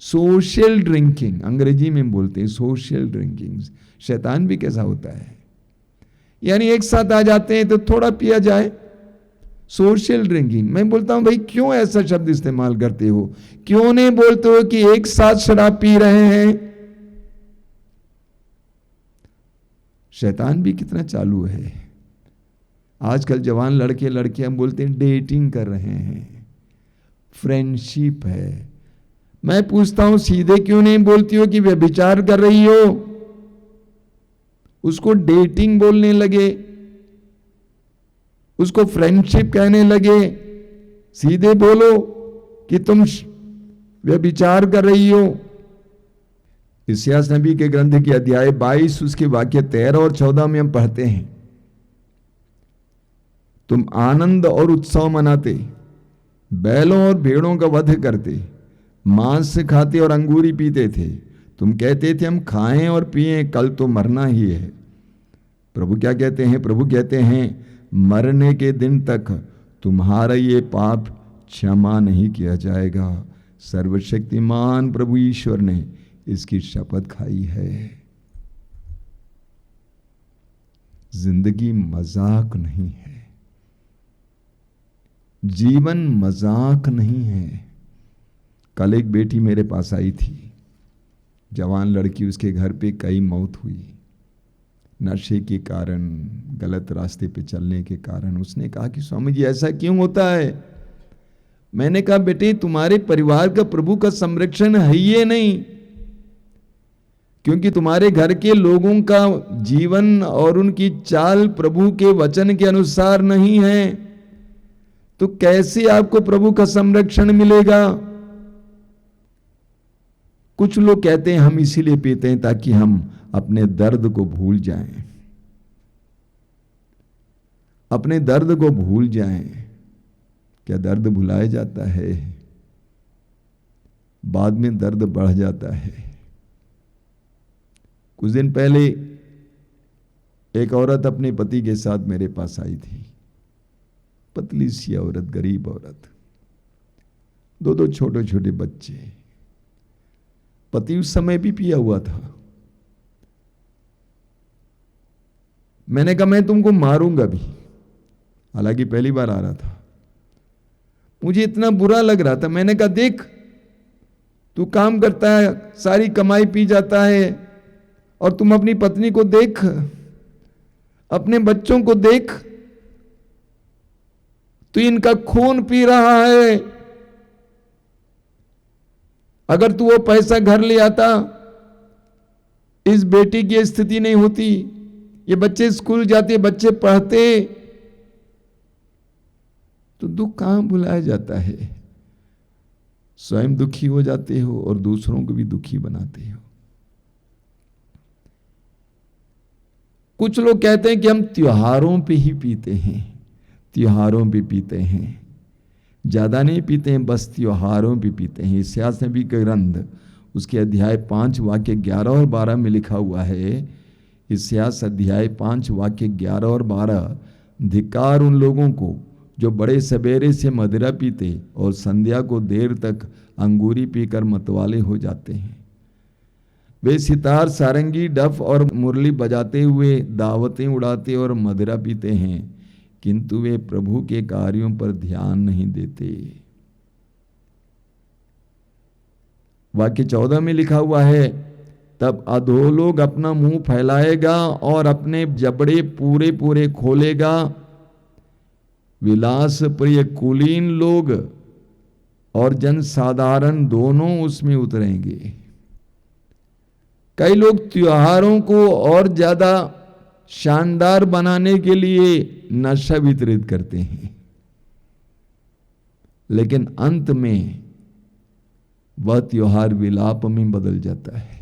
सोशल ड्रिंकिंग, अंग्रेजी में बोलते हैं सोशल ड्रिंकिंग। शैतान भी कैसा होता है, यानी एक साथ आ जाते हैं तो थोड़ा पिया जाए, सोशल ड्रिंकिंग। मैं बोलता हूं भाई क्यों ऐसा शब्द इस्तेमाल करते हो, क्यों नहीं बोलते हो कि एक साथ शराब पी रहे हैं। शैतान भी कितना चालू है। आजकल जवान लड़के लड़कियां बोलते हैं डेटिंग कर रहे हैं, फ्रेंडशिप है। मैं पूछता हूं सीधे क्यों नहीं बोलती हो कि व्यभिचार कर रही हो, उसको डेटिंग बोलने लगे, उसको फ्रेंडशिप कहने लगे। सीधे बोलो कि तुम व्यभिचार कर रही हो। इस्यास नबी के ग्रंथ के अध्याय 22 उसके वाक्य 13 और 14 में हम पढ़ते हैं, तुम आनंद और उत्सव मनाते, बैलों और भेड़ों का वध करते, मांस खाते और अंगूरी पीते थे। तुम कहते थे हम खाएं और पिएं, कल तो मरना ही है। प्रभु क्या कहते हैं? प्रभु कहते हैं मरने के दिन तक तुम्हारा ये पाप क्षमा नहीं किया जाएगा। सर्वशक्तिमान प्रभु ईश्वर ने इसकी शपथ खाई है। जिंदगी मजाक नहीं है, जीवन मजाक नहीं है। कल एक बेटी मेरे पास आई थी, जवान लड़की, उसके घर पे कई मौत हुई नशे के कारण, गलत रास्ते पे चलने के कारण। उसने कहा कि स्वामी जी ऐसा क्यों होता है? मैंने कहा बेटे तुम्हारे परिवार का प्रभु का संरक्षण है ही नहीं, क्योंकि तुम्हारे घर के लोगों का जीवन और उनकी चाल प्रभु के वचन के अनुसार नहीं है, तो कैसे आपको प्रभु का संरक्षण मिलेगा? कुछ लोग कहते हैं हम इसीलिए पीते हैं ताकि हम अपने दर्द को भूल जाएं, अपने दर्द को भूल जाएं। क्या दर्द भुलाया जाता है? बाद में दर्द बढ़ जाता है। कुछ दिन पहले एक औरत अपने पति के साथ मेरे पास आई थी, पतली सी औरत, गरीब औरत, दो छोटे छोटे बच्चे। पति उस समय भी पिया हुआ था। मैंने कहा मैं तुमको मारूंगा भी, हालांकि पहली बार आ रहा था। मुझे इतना बुरा लग रहा था। मैंने कहा देख तू काम करता है, सारी कमाई पी जाता है, और तुम अपनी पत्नी को देख, अपने बच्चों को देख, तू इनका खून पी रहा है। अगर तू वो पैसा घर ले आता, इस बेटी की स्थिति नहीं होती। ये बच्चे स्कूल जाते, बच्चे पढ़ते, तो दुख कहां भुलाया जाता है? स्वयं दुखी हो जाते हो और दूसरों को भी दुखी बनाते हो। कुछ लोग कहते हैं कि हम त्योहारों पे ही पीते हैं, त्योहारों पे पीते हैं, ज्यादा नहीं पीते हैं, बस त्योहारों पे पीते हैं। इस्यास नबी का ग्रंथ उसके अध्याय 5 वाक्य 11 और 12 में लिखा हुआ है, इस्यास अध्याय 5 वाक्य 11 और 12, धिक्कार उन लोगों को जो बड़े सवेरे से मदिरा पीते और संध्या को देर तक अंगूरी पीकर मतवाले हो जाते हैं। वे सितार, सारंगी, डफ और मुरली बजाते हुए दावतें उड़ाते और मदिरा पीते हैं, किंतु वे प्रभु के कार्यों पर ध्यान नहीं देते। वाक्य 14 में लिखा हुआ है, तब अधोलोक अपना मुंह फैलाएगा और अपने जबड़े पूरे पूरे खोलेगा। विलास प्रिय कुलीन लोग और जन साधारण दोनों उसमें उतरेंगे। कई लोग त्योहारों को और ज्यादा शानदार बनाने के लिए नशा वितरित करते हैं, लेकिन अंत में वह त्योहार विलाप में बदल जाता है।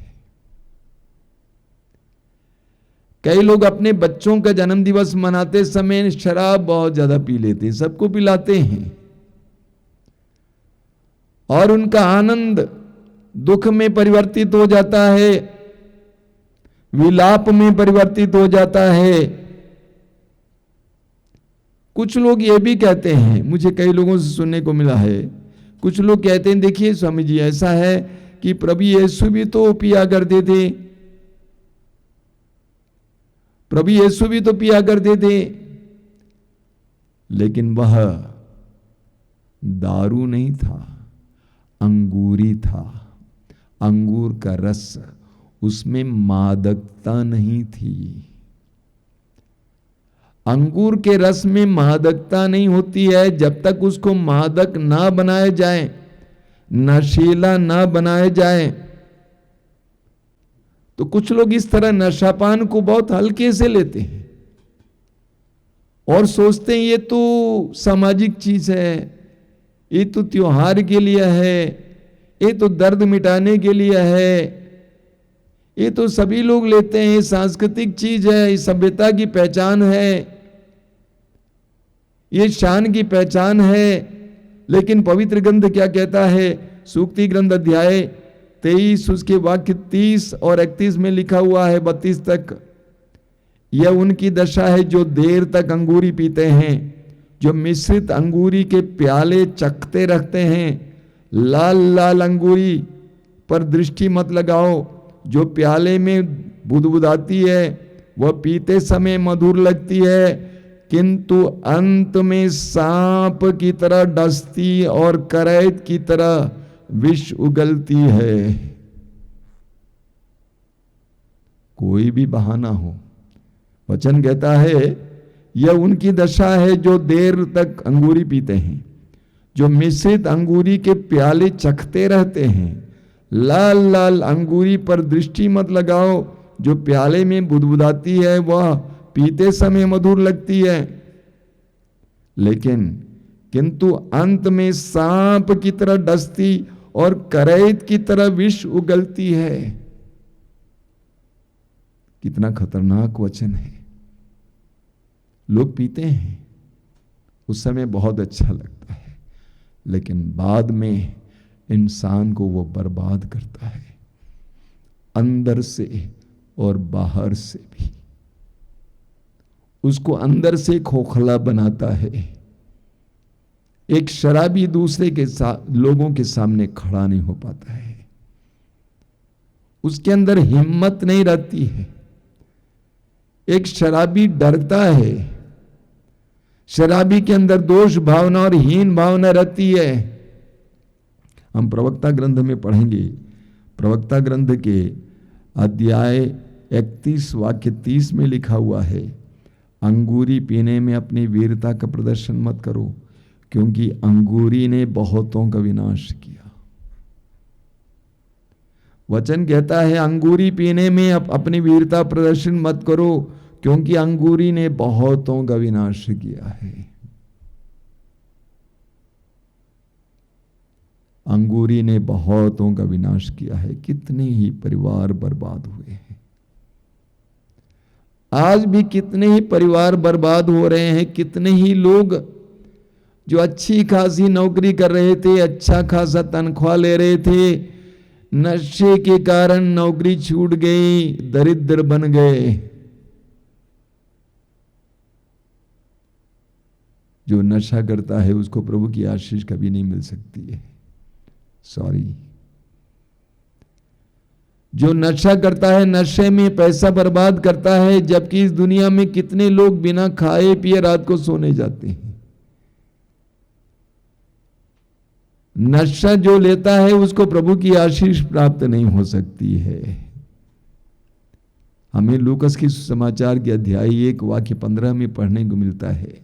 कई लोग अपने बच्चों का जन्म दिवस मनाते समय शराब बहुत ज्यादा पी लेते हैं, सबको पिलाते हैं, और उनका आनंद दुख में परिवर्तित हो जाता है, विलाप में परिवर्तित हो जाता है। कुछ लोग ये भी कहते हैं, मुझे कई लोगों से सुनने को मिला है, कुछ लोग कहते हैं देखिए स्वामी जी ऐसा है कि प्रभु यीशु भी तो पिया करते थे, प्रभु यीशु भी तो पिया करते थे, लेकिन वह दारू नहीं था, अंगूरी था, अंगूर का रस, उसमें मादकता नहीं थी। अंगूर के रस में मादकता नहीं होती है जब तक उसको मादक ना बनाया जाए, नशीला ना बनाया जाए। तो कुछ लोग इस तरह नशापान को बहुत हल्के से लेते हैं और सोचते हैं ये तो सामाजिक चीज है, ये तो त्योहार के लिए है, ये तो दर्द मिटाने के लिए है, ये तो सभी लोग लेते हैं, सांस्कृतिक चीज है, ये सभ्यता की पहचान है, ये शान की पहचान है। लेकिन पवित्र ग्रंथ क्या कहता है? सूक्ति ग्रंथ अध्याय 23 उसके वाक्य 30 और 31 में लिखा हुआ है 32 तक, यह उनकी दशा है जो देर तक अंगूरी पीते हैं, जो मिश्रित अंगूरी के प्याले चखते रहते हैं। लाल लाल अंगूरी पर दृष्टि मत लगाओ, जो प्याले में बुदबुदाती है वह पीते समय मधुर लगती है, किंतु अंत में सांप की तरह डसती और करैत की तरह विष उगलती है। कोई भी बहाना हो, वचन कहता है यह उनकी दशा है जो देर तक अंगूरी पीते हैं, जो मिश्रित अंगूरी के प्याले चखते रहते हैं। लाल लाल अंगूरी पर दृष्टि मत लगाओ, जो प्याले में बुदबुदाती है वह पीते समय मधुर लगती है, लेकिन किंतु अंत में सांप की तरह डसती और करैत की तरह विष उगलती है। कितना खतरनाक वचन है। लोग पीते हैं, उस समय बहुत अच्छा लगता है, लेकिन बाद में इंसान को वो बर्बाद करता है, अंदर से और बाहर से भी। उसको अंदर से खोखला बनाता है। एक शराबी दूसरे के लोगों के सामने खड़ा नहीं हो पाता है, उसके अंदर हिम्मत नहीं रहती है। एक शराबी डरता है, शराबी के अंदर दोष भावना और हीन भावना रहती है। हम प्रवक्ता ग्रंथ में पढ़ेंगे, प्रवक्ता ग्रंथ के अध्याय 31 वाक्य 30 में लिखा हुआ है, अंगूरी पीने में अपनी वीरता का प्रदर्शन मत करो, क्योंकि अंगूरी ने बहुतों का विनाश किया। वचन कहता है अंगूरी पीने में अपनी वीरता प्रदर्शन मत करो, क्योंकि अंगूरी ने बहुतों का विनाश किया है। अंगूरी ने बहुतों का विनाश किया है। कितने ही परिवार बर्बाद हुए हैं। आज भी कितने ही परिवार बर्बाद हो रहे हैं। कितने ही लोग जो अच्छी खासी नौकरी कर रहे थे, अच्छा खासा तनख्वाह ले रहे थे, नशे के कारण नौकरी छूट गई, दरिद्र बन गए। जो नशा करता है उसको प्रभु की आशीष कभी नहीं मिल सकती है। सॉरी, जो नशा करता है, नशे में पैसा बर्बाद करता है, जबकि इस दुनिया में कितने लोग बिना खाए पिए रात को सोने जाते हैं। नशा जो लेता है उसको प्रभु की आशीष प्राप्त नहीं हो सकती है। हमें लूकस की सुसमाचार के अध्याय 1 वाक्य 15 में पढ़ने को मिलता है,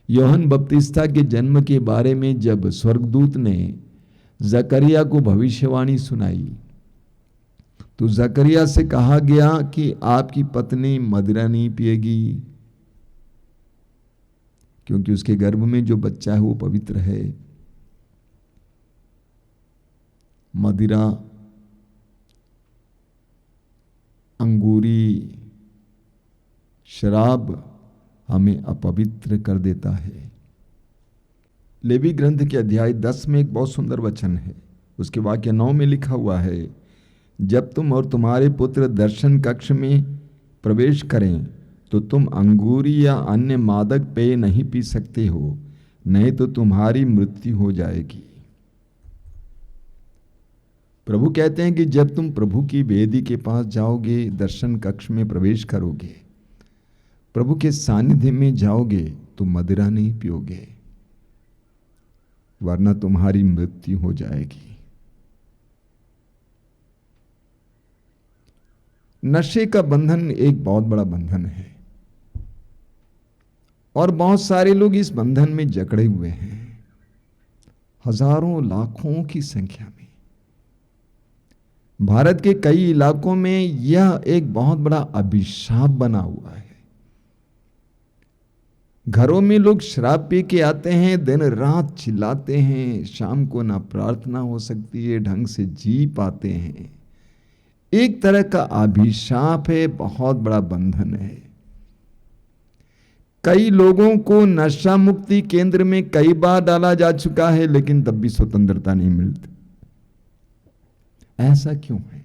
यूहन्ना बपतिस्ता के जन्म के बारे में जब स्वर्गदूत ने जकरिया को भविष्यवाणी सुनाई तो जकरिया से कहा गया कि आपकी पत्नी मदिरा नहीं पिएगी, क्योंकि उसके गर्भ में जो बच्चा है वो पवित्र है। मदिरा, अंगूरी, शराब हमें अपवित्र कर देता है। लेवी ग्रंथ के अध्याय 10 में एक बहुत सुंदर वचन है, उसके वाक्य 9 में लिखा हुआ है, जब तुम और तुम्हारे पुत्र दर्शन कक्ष में प्रवेश करें तो तुम अंगूरी या अन्य मादक पेय नहीं पी सकते हो, नहीं तो तुम्हारी मृत्यु हो जाएगी। प्रभु कहते हैं कि जब तुम प्रभु की वेदी के पास जाओगे, दर्शन कक्ष में प्रवेश करोगे, प्रभु के सानिध्य में जाओगे तो मदिरा नहीं पियोगे, वरना तुम्हारी मृत्यु हो जाएगी। नशे का बंधन एक बहुत बड़ा बंधन है और बहुत सारे लोग इस बंधन में जकड़े हुए हैं, हजारों लाखों की संख्या में। भारत के कई इलाकों में यह एक बहुत बड़ा अभिशाप बना हुआ है। घरों में लोग शराब पी के आते हैं, दिन रात चिल्लाते हैं, शाम को ना प्रार्थना हो सकती है, ढंग से जी पाते हैं। एक तरह का अभिशाप है, बहुत बड़ा बंधन है। कई लोगों को नशा मुक्ति केंद्र में कई बार डाला जा चुका है, लेकिन तब भी स्वतंत्रता नहीं मिलती। ऐसा क्यों है?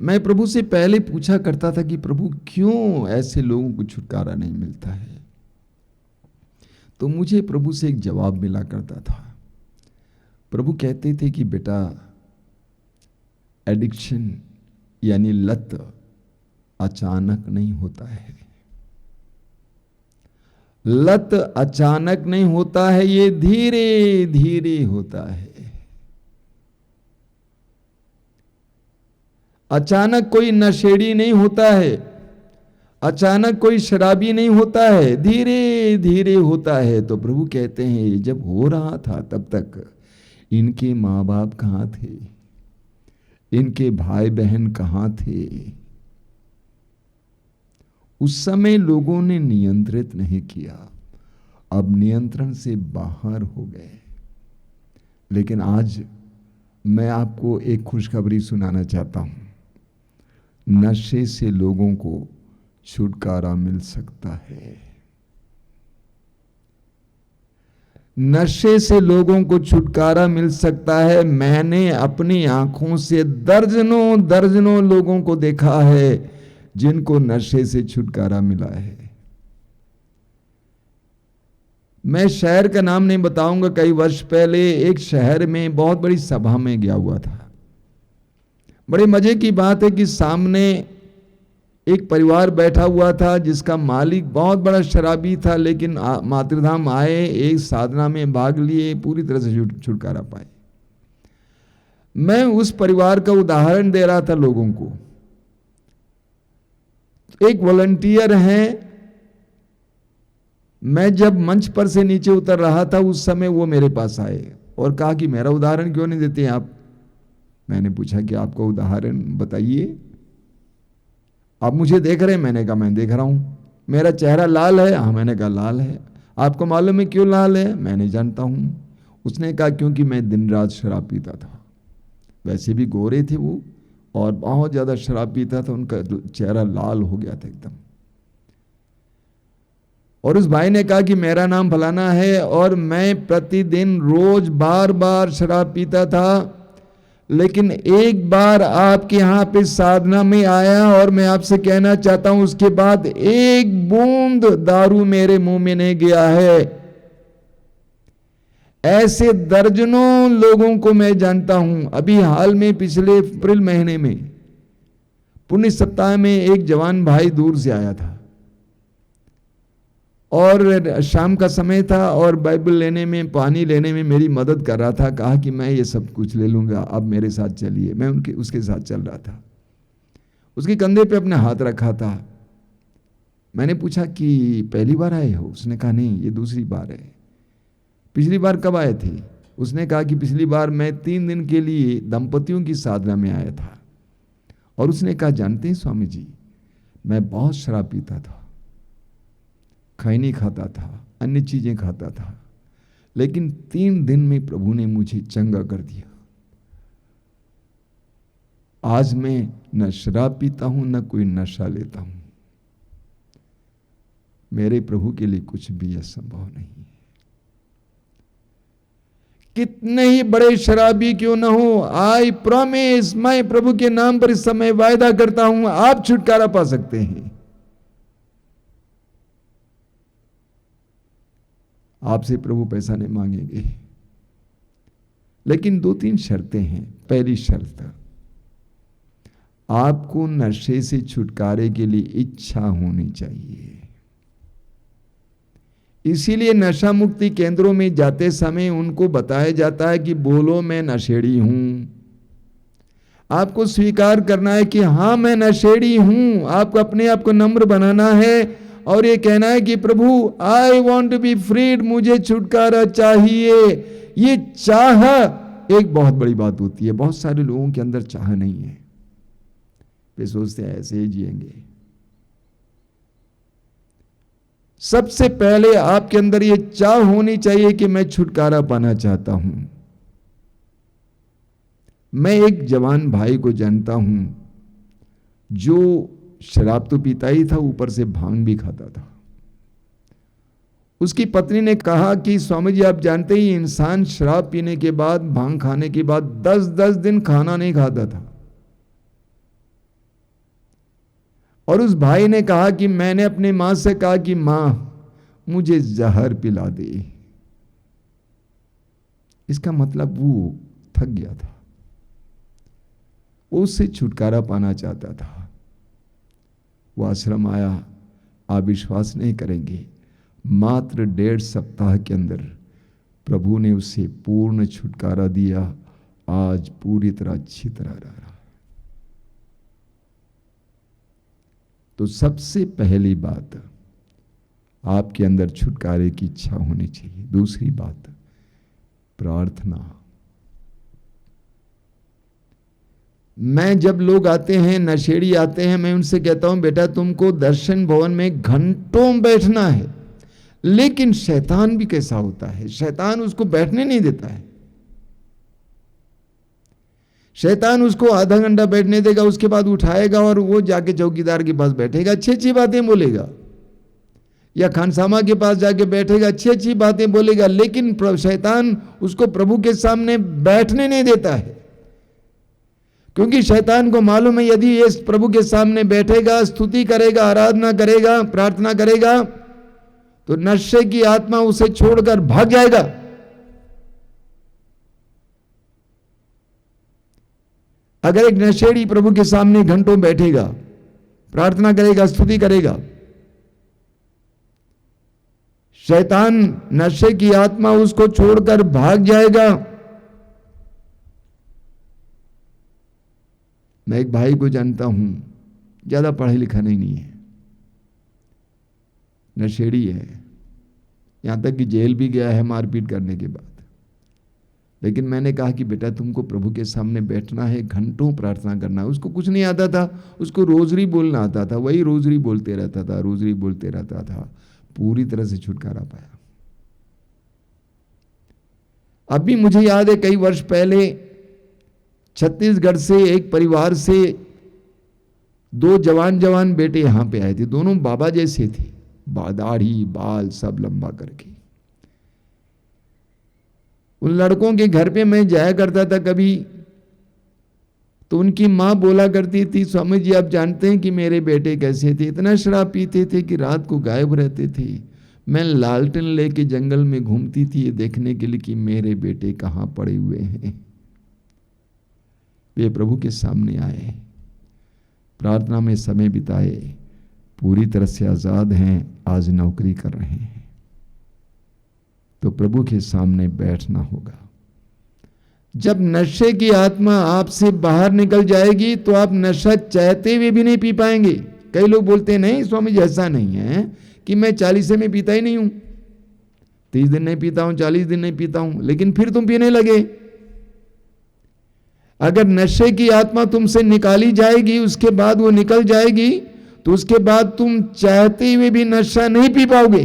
मैं प्रभु से पहले पूछा करता था कि प्रभु क्यों ऐसे लोगों को छुटकारा नहीं मिलता है, तो मुझे प्रभु से एक जवाब मिला करता था। प्रभु कहते थे कि बेटा, एडिक्शन यानी लत अचानक नहीं होता है, लत अचानक नहीं होता है, ये धीरे धीरे होता है। अचानक कोई नशेड़ी नहीं होता है, अचानक कोई शराबी नहीं होता है, धीरे धीरे होता है। तो प्रभु कहते हैं जब हो रहा था तब तक इनके माँ बाप कहाँ थे, इनके भाई बहन कहाँ थे? उस समय लोगों ने नियंत्रित नहीं किया, अब नियंत्रण से बाहर हो गए। लेकिन आज मैं आपको एक खुशखबरी सुनाना चाहता हूं, नशे से लोगों को छुटकारा मिल सकता है। नशे से लोगों को छुटकारा मिल सकता है। मैंने अपनी आंखों से दर्जनों दर्जनों लोगों को देखा है जिनको नशे से छुटकारा मिला है। मैं शहर का नाम नहीं बताऊंगा, कई वर्ष पहले एक शहर में बहुत बड़ी सभा में गया हुआ था। बड़े मजे की बात है कि सामने एक परिवार बैठा हुआ था जिसका मालिक बहुत बड़ा शराबी था, लेकिन मातृधाम आए, एक साधना में भाग लिए, पूरी तरह से छुटकारा पाए। मैं उस परिवार का उदाहरण दे रहा था लोगों को। एक वॉलंटियर हैं, मैं जब मंच पर से नीचे उतर रहा था उस समय वो मेरे पास आए और कहा कि मेरा उदाहरण क्यों नहीं देते आप? मैंने पूछा कि आपका उदाहरण बताइए। आप मुझे देख रहे हैं? मैंने कहा मैं देख रहा हूं। मेरा चेहरा लाल है? हाँ, मैंने कहा लाल है। आपको मालूम है क्यों लाल है? मैंने जानता हूं। उसने कहा क्योंकि मैं दिन रात शराब पीता था। वैसे भी गोरे थे वो और बहुत ज्यादा शराब पीता था, उनका चेहरा लाल हो गया था एकदम। और उस भाई ने कहा कि मेरा नाम फलाना है और मैं प्रतिदिन रोज बार बार शराब पीता था, लेकिन एक बार आपके यहां पे साधना में आया और मैं आपसे कहना चाहता हूं उसके बाद एक बूंद दारू मेरे मुंह में नहीं गया है। ऐसे दर्जनों लोगों को मैं जानता हूं। अभी हाल में पिछले अप्रैल महीने में पुण्य सप्ताह में एक जवान भाई दूर से आया था। और शाम का समय था और बाइबल लेने में, पानी लेने में मेरी मदद कर रहा था। कहा कि मैं ये सब कुछ ले लूँगा, आप मेरे साथ चलिए। मैं उसके साथ चल रहा था। उसके कंधे पे अपने हाथ रखा था। मैंने पूछा कि पहली बार आए हो? उसने कहा नहीं, ये दूसरी बार है। पिछली बार कब आए थे? उसने कहा कि पिछली बार मैं 3 दिन के लिए दंपतियों की साधना में आया था। और उसने कहा जानते हैं स्वामी जी, मैं बहुत शराब पीता था, खैनी खाता था, अन्य चीजें खाता था, लेकिन 3 दिन में प्रभु ने मुझे चंगा कर दिया। आज मैं न शराब पीता हूं न कोई नशा लेता हूं। मेरे प्रभु के लिए कुछ भी असंभव नहीं है। कितने ही बड़े शराबी क्यों ना हो, आई प्रॉमिस, मैं प्रभु के नाम पर इस समय वायदा करता हूं, आप छुटकारा पा सकते हैं। आपसे प्रभु पैसा नहीं मांगेंगे, लेकिन 2-3 शर्तें हैं। पहली शर्त, आपको नशे से छुटकारे के लिए इच्छा होनी चाहिए। इसीलिए नशा मुक्ति केंद्रों में जाते समय उनको बताया जाता है कि बोलो मैं नशेड़ी हूं। आपको स्वीकार करना है कि हां मैं नशेड़ी हूं। आपको अपने आप को नम्र बनाना है और ये कहना है कि प्रभु I want to be freed, मुझे छुटकारा चाहिए। ये चाह एक बहुत बड़ी बात होती है। बहुत सारे लोगों के अंदर चाह नहीं है, वे सोचते हैं ऐसे ही जिएंगे। सबसे पहले आपके अंदर ये चाह होनी चाहिए कि मैं छुटकारा पाना चाहता हूं। मैं एक जवान भाई को जानता हूं जो शराब तो पीता ही था, ऊपर से भांग भी खाता था। उसकी पत्नी ने कहा कि स्वामी जी आप जानते ही इंसान शराब पीने के बाद, भांग खाने के बाद 10-10 दिन खाना नहीं खाता था। और उस भाई ने कहा कि मैंने अपने मां से कहा कि मां मुझे जहर पिला दे। इसका मतलब वो थक गया था, वो उससे छुटकारा पाना चाहता था। वो आश्रम आया। आप विश्वास नहीं करेंगे, मात्र 1.5 सप्ताह के अंदर प्रभु ने उसे पूर्ण छुटकारा दिया। आज पूरी तरह अच्छी तरह रह रहा। तो सबसे पहली बात, आपके अंदर छुटकारे की इच्छा होनी चाहिए। दूसरी बात, प्रार्थना। मैं जब लोग आते हैं, नशेड़ी आते हैं, मैं उनसे कहता हूं बेटा तुमको दर्शन भवन में घंटों बैठना है। लेकिन शैतान भी कैसा होता है, शैतान उसको बैठने नहीं देता है। शैतान उसको आधा घंटा बैठने देगा, उसके बाद उठाएगा और वो जाके चौकीदार के पास बैठेगा, अच्छी अच्छी बातें बोलेगा, या खानसामा के पास जाके बैठेगा, अच्छी अच्छी बातें बोलेगा। लेकिन शैतान उसको प्रभु के सामने बैठने नहीं देता है, क्योंकि शैतान को मालूम है यदि ये प्रभु के सामने बैठेगा, स्तुति करेगा, आराधना करेगा, प्रार्थना करेगा, तो नशे की आत्मा उसे छोड़कर भाग जाएगा। अगर एक नशेड़ी प्रभु के सामने घंटों बैठेगा, प्रार्थना करेगा, स्तुति करेगा, शैतान नशे की आत्मा उसको छोड़कर भाग जाएगा। मैं एक भाई को जानता हूं, ज्यादा पढ़ा लिखा नहीं है, नशेड़ी है, यहां तक कि जेल भी गया है मारपीट करने के बाद। लेकिन मैंने कहा कि बेटा तुमको प्रभु के सामने बैठना है, घंटों प्रार्थना करना है। उसको कुछ नहीं आता था, उसको रोजरी बोलना आता था, वही रोजरी बोलते रहता था, रोजरी बोलते रहता था, पूरी तरह से छुटकारा पाया। अभी मुझे याद है कई वर्ष पहले छत्तीसगढ़ से एक परिवार से 2 जवान बेटे यहां पे आए थे। दोनों बाबा जैसे थे, दाढ़ी बाल सब लंबा करके। उन लड़कों के घर पे मैं जाया करता था कभी, तो उनकी माँ बोला करती थी स्वामी जी आप जानते हैं कि मेरे बेटे कैसे थे, इतना शराब पीते थे कि रात को गायब रहते थे। मैं लालटेन लेके जंगल में घूमती थी ये देखने के लिए कि मेरे बेटे कहाँ पड़े हुए हैं। वे प्रभु के सामने आए, प्रार्थना में समय बिताए, पूरी तरह से आजाद हैं, आज नौकरी कर रहे हैं, तो प्रभु के सामने बैठना होगा। जब नशे की आत्मा आपसे बाहर निकल जाएगी तो आप नशा चाहते हुए भी नहीं पी पाएंगे। कई लोग बोलते हैं नहीं स्वामी जी ऐसा नहीं है कि मैं 40 में पीता ही नहीं हूं, 30 दिन नहीं पीता हूं, 40 दिन नहीं पीता हूं, लेकिन फिर तुम पीने लगे। अगर नशे की आत्मा तुमसे निकाली जाएगी, उसके बाद वो निकल जाएगी, तो उसके बाद तुम चाहते हुए भी नशा नहीं पी पाओगे।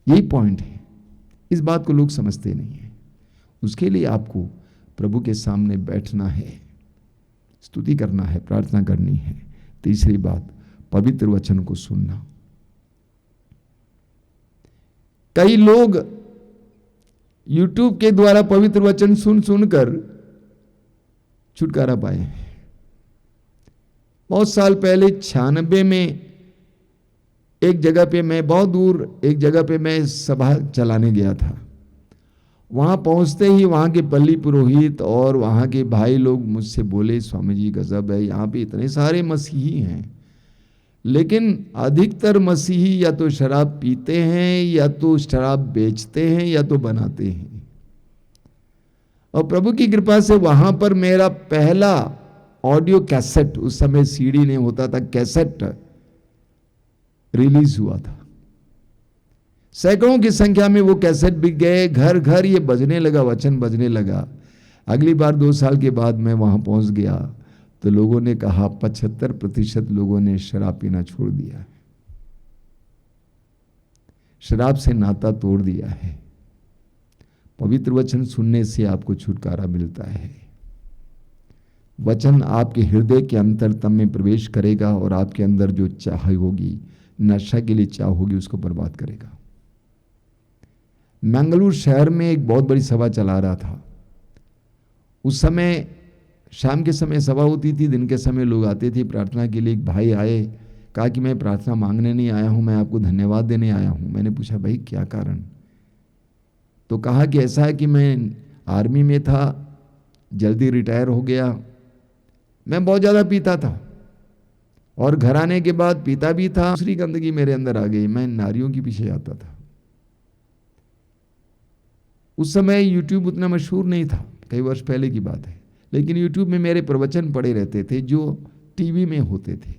यही पॉइंट है। इस बात को लोग समझते नहीं है। उसके लिए आपको प्रभु के सामने बैठना है, स्तुति करना है, प्रार्थना करनी है। तीसरी बात, पवित्र वचन को सुनना। कई लोग YouTube के द्वारा पवित्र वचन सुन सुनकर छुटकारा पाए हैं। बहुत साल पहले 96 में एक जगह पे मैं, बहुत दूर एक जगह पे मैं सभा चलाने गया था। वहां पहुंचते ही वहां के पल्ली पुरोहित और वहां के भाई लोग मुझसे बोले, स्वामी जी गजब है, यहाँ पे इतने सारे मसीही हैं, लेकिन अधिकतर मसीही या तो शराब पीते हैं, या तो शराब बेचते हैं, या तो बनाते हैं। और प्रभु की कृपा से वहां पर मेरा पहला ऑडियो कैसेट, उस समय सीडी नहीं होता था, कैसेट रिलीज हुआ था। सैकड़ों की संख्या में वो कैसेट बिक गए, घर घर ये बजने लगा, वचन बजने लगा। अगली बार 2 साल के बाद मैं वहां पहुंच गया तो लोगों ने कहा 75% लोगों ने शराब पीना छोड़ दिया है, शराब से नाता तोड़ दिया है। पवित्र वचन सुनने से आपको छुटकारा मिलता है। वचन आपके हृदय के अंतरतम में प्रवेश करेगा और आपके अंदर जो चाह होगी, नशा के लिए चाह होगी, उसको बर्बाद करेगा। मंगलूर शहर में एक बहुत बड़ी सभा चला रहा था। उस समय शाम के समय सभा होती थी, दिन के समय लोग आते थे प्रार्थना के लिए। एक भाई आए, कहा कि मैं प्रार्थना मांगने नहीं आया हूं, मैं आपको धन्यवाद देने आया हूं। मैंने पूछा भाई क्या कारण? तो कहा कि ऐसा है कि मैं आर्मी में था, जल्दी रिटायर हो गया, मैं बहुत ज़्यादा पीता था और घर आने के बाद पीता भी था, दूसरी गंदगी मेरे अंदर आ गई, मैं नारियों के पीछे आता था। उस समय YouTube उतना मशहूर नहीं था, कई वर्ष पहले की बात है, लेकिन YouTube में मेरे प्रवचन पड़े रहते थे जो टीवी में होते थे।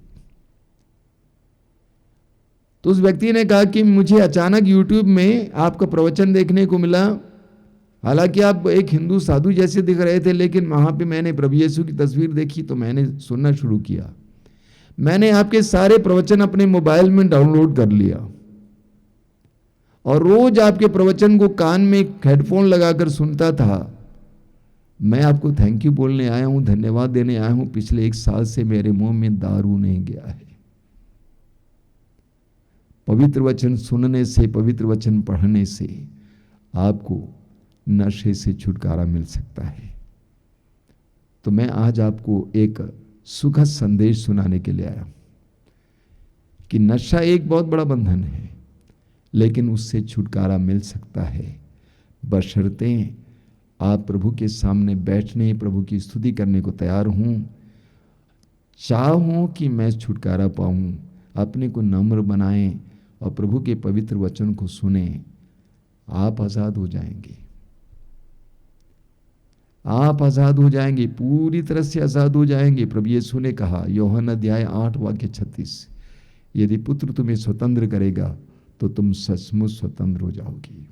तो उस व्यक्ति ने कहा कि मुझे अचानक YouTube में आपका प्रवचन देखने को मिला, हालांकि आप एक हिंदू साधु जैसे दिख रहे थे, लेकिन वहां पे मैंने प्रभु यीशु की तस्वीर देखी तो मैंने सुनना शुरू किया। मैंने आपके सारे प्रवचन अपने मोबाइल में डाउनलोड कर लिया और रोज आपके प्रवचन को कान में हेडफोन लगाकर सुनता था। मैं आपको थैंक यू बोलने आया हूं, धन्यवाद देने आया हूं। पिछले 1 साल से मेरे मुंह में दारू नहीं गया है। पवित्र वचन सुनने से, पवित्र वचन पढ़ने से आपको नशे से छुटकारा मिल सकता है। तो मैं आज आपको एक सुखद संदेश सुनाने के लिए आया कि नशा एक बहुत बड़ा बंधन है, लेकिन उससे छुटकारा मिल सकता है बशर्ते आप प्रभु के सामने बैठने, प्रभु की स्तुति करने को तैयार हों, चाहों कि मैं छुटकारा पाऊं, अपने को नम्र बनाएं और प्रभु के पवित्र वचन को सुने। आप आजाद हो जाएंगे, आप आजाद हो जाएंगे, पूरी तरह से आजाद हो जाएंगे। प्रभु यीशु ने कहा, यूहन्ना अध्याय 8 वाक्य 36, यदि पुत्र तुम्हें स्वतंत्र करेगा तो तुम सचमुच स्वतंत्र हो जाओगी।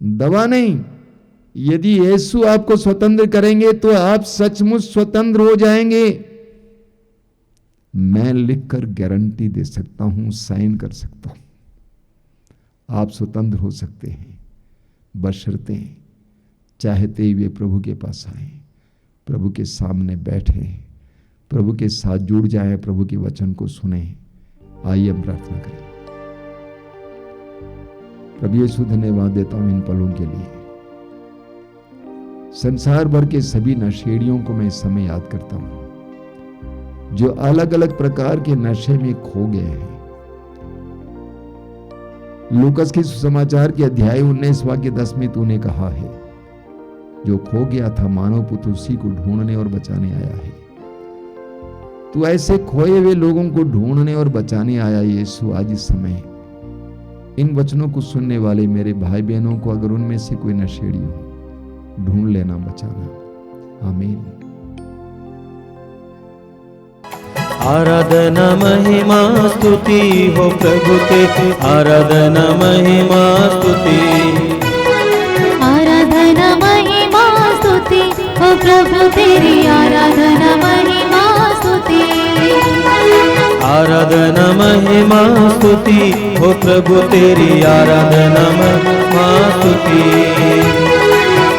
दवा नहीं, यदि यीशु आपको स्वतंत्र करेंगे तो आप सचमुच स्वतंत्र हो जाएंगे। मैं लिखकर गारंटी दे सकता हूं, साइन कर सकता हूं, आप स्वतंत्र हो सकते हैं बशर्ते चाहते हुए प्रभु के पास आए, प्रभु के सामने बैठे, प्रभु के साथ जुड़ जाए, प्रभु के वचन को सुने। आइए हम प्रार्थना करें। प्रभु यीशु धन्यवाद देता हूं इन पलों के लिए। संसार भर के सभी नशेड़ियों को मैं इस समय याद करता हूं जो अलग अलग प्रकार के नशे में खो गए हैं। लूकस के सुसमाचार के अध्याय 19 वाक्य 10 में तूने कहा है, जो खो गया था मानव पुत्र उसी को ढूंढने और बचाने आया है। तू ऐसे खोए हुए लोगों को ढूंढने और बचाने आया यीशु। आज इस समय इन वचनों को सुनने वाले मेरे भाई बहनों को अगर उनमें से कोई नशेड़ी हो, ढूंढ लेना, बचाना। आमीन। आराधना महिमा स्तुति हो प्रभु तेरी, आराधना महिमा स्तुति, आराधना महिमा स्तुति हो प्रभु तेरी, आराधना महिमा स्तुति, आराधना महिमा स्तुति हो प्रभु तेरी, आराधना महिमा स्तुति,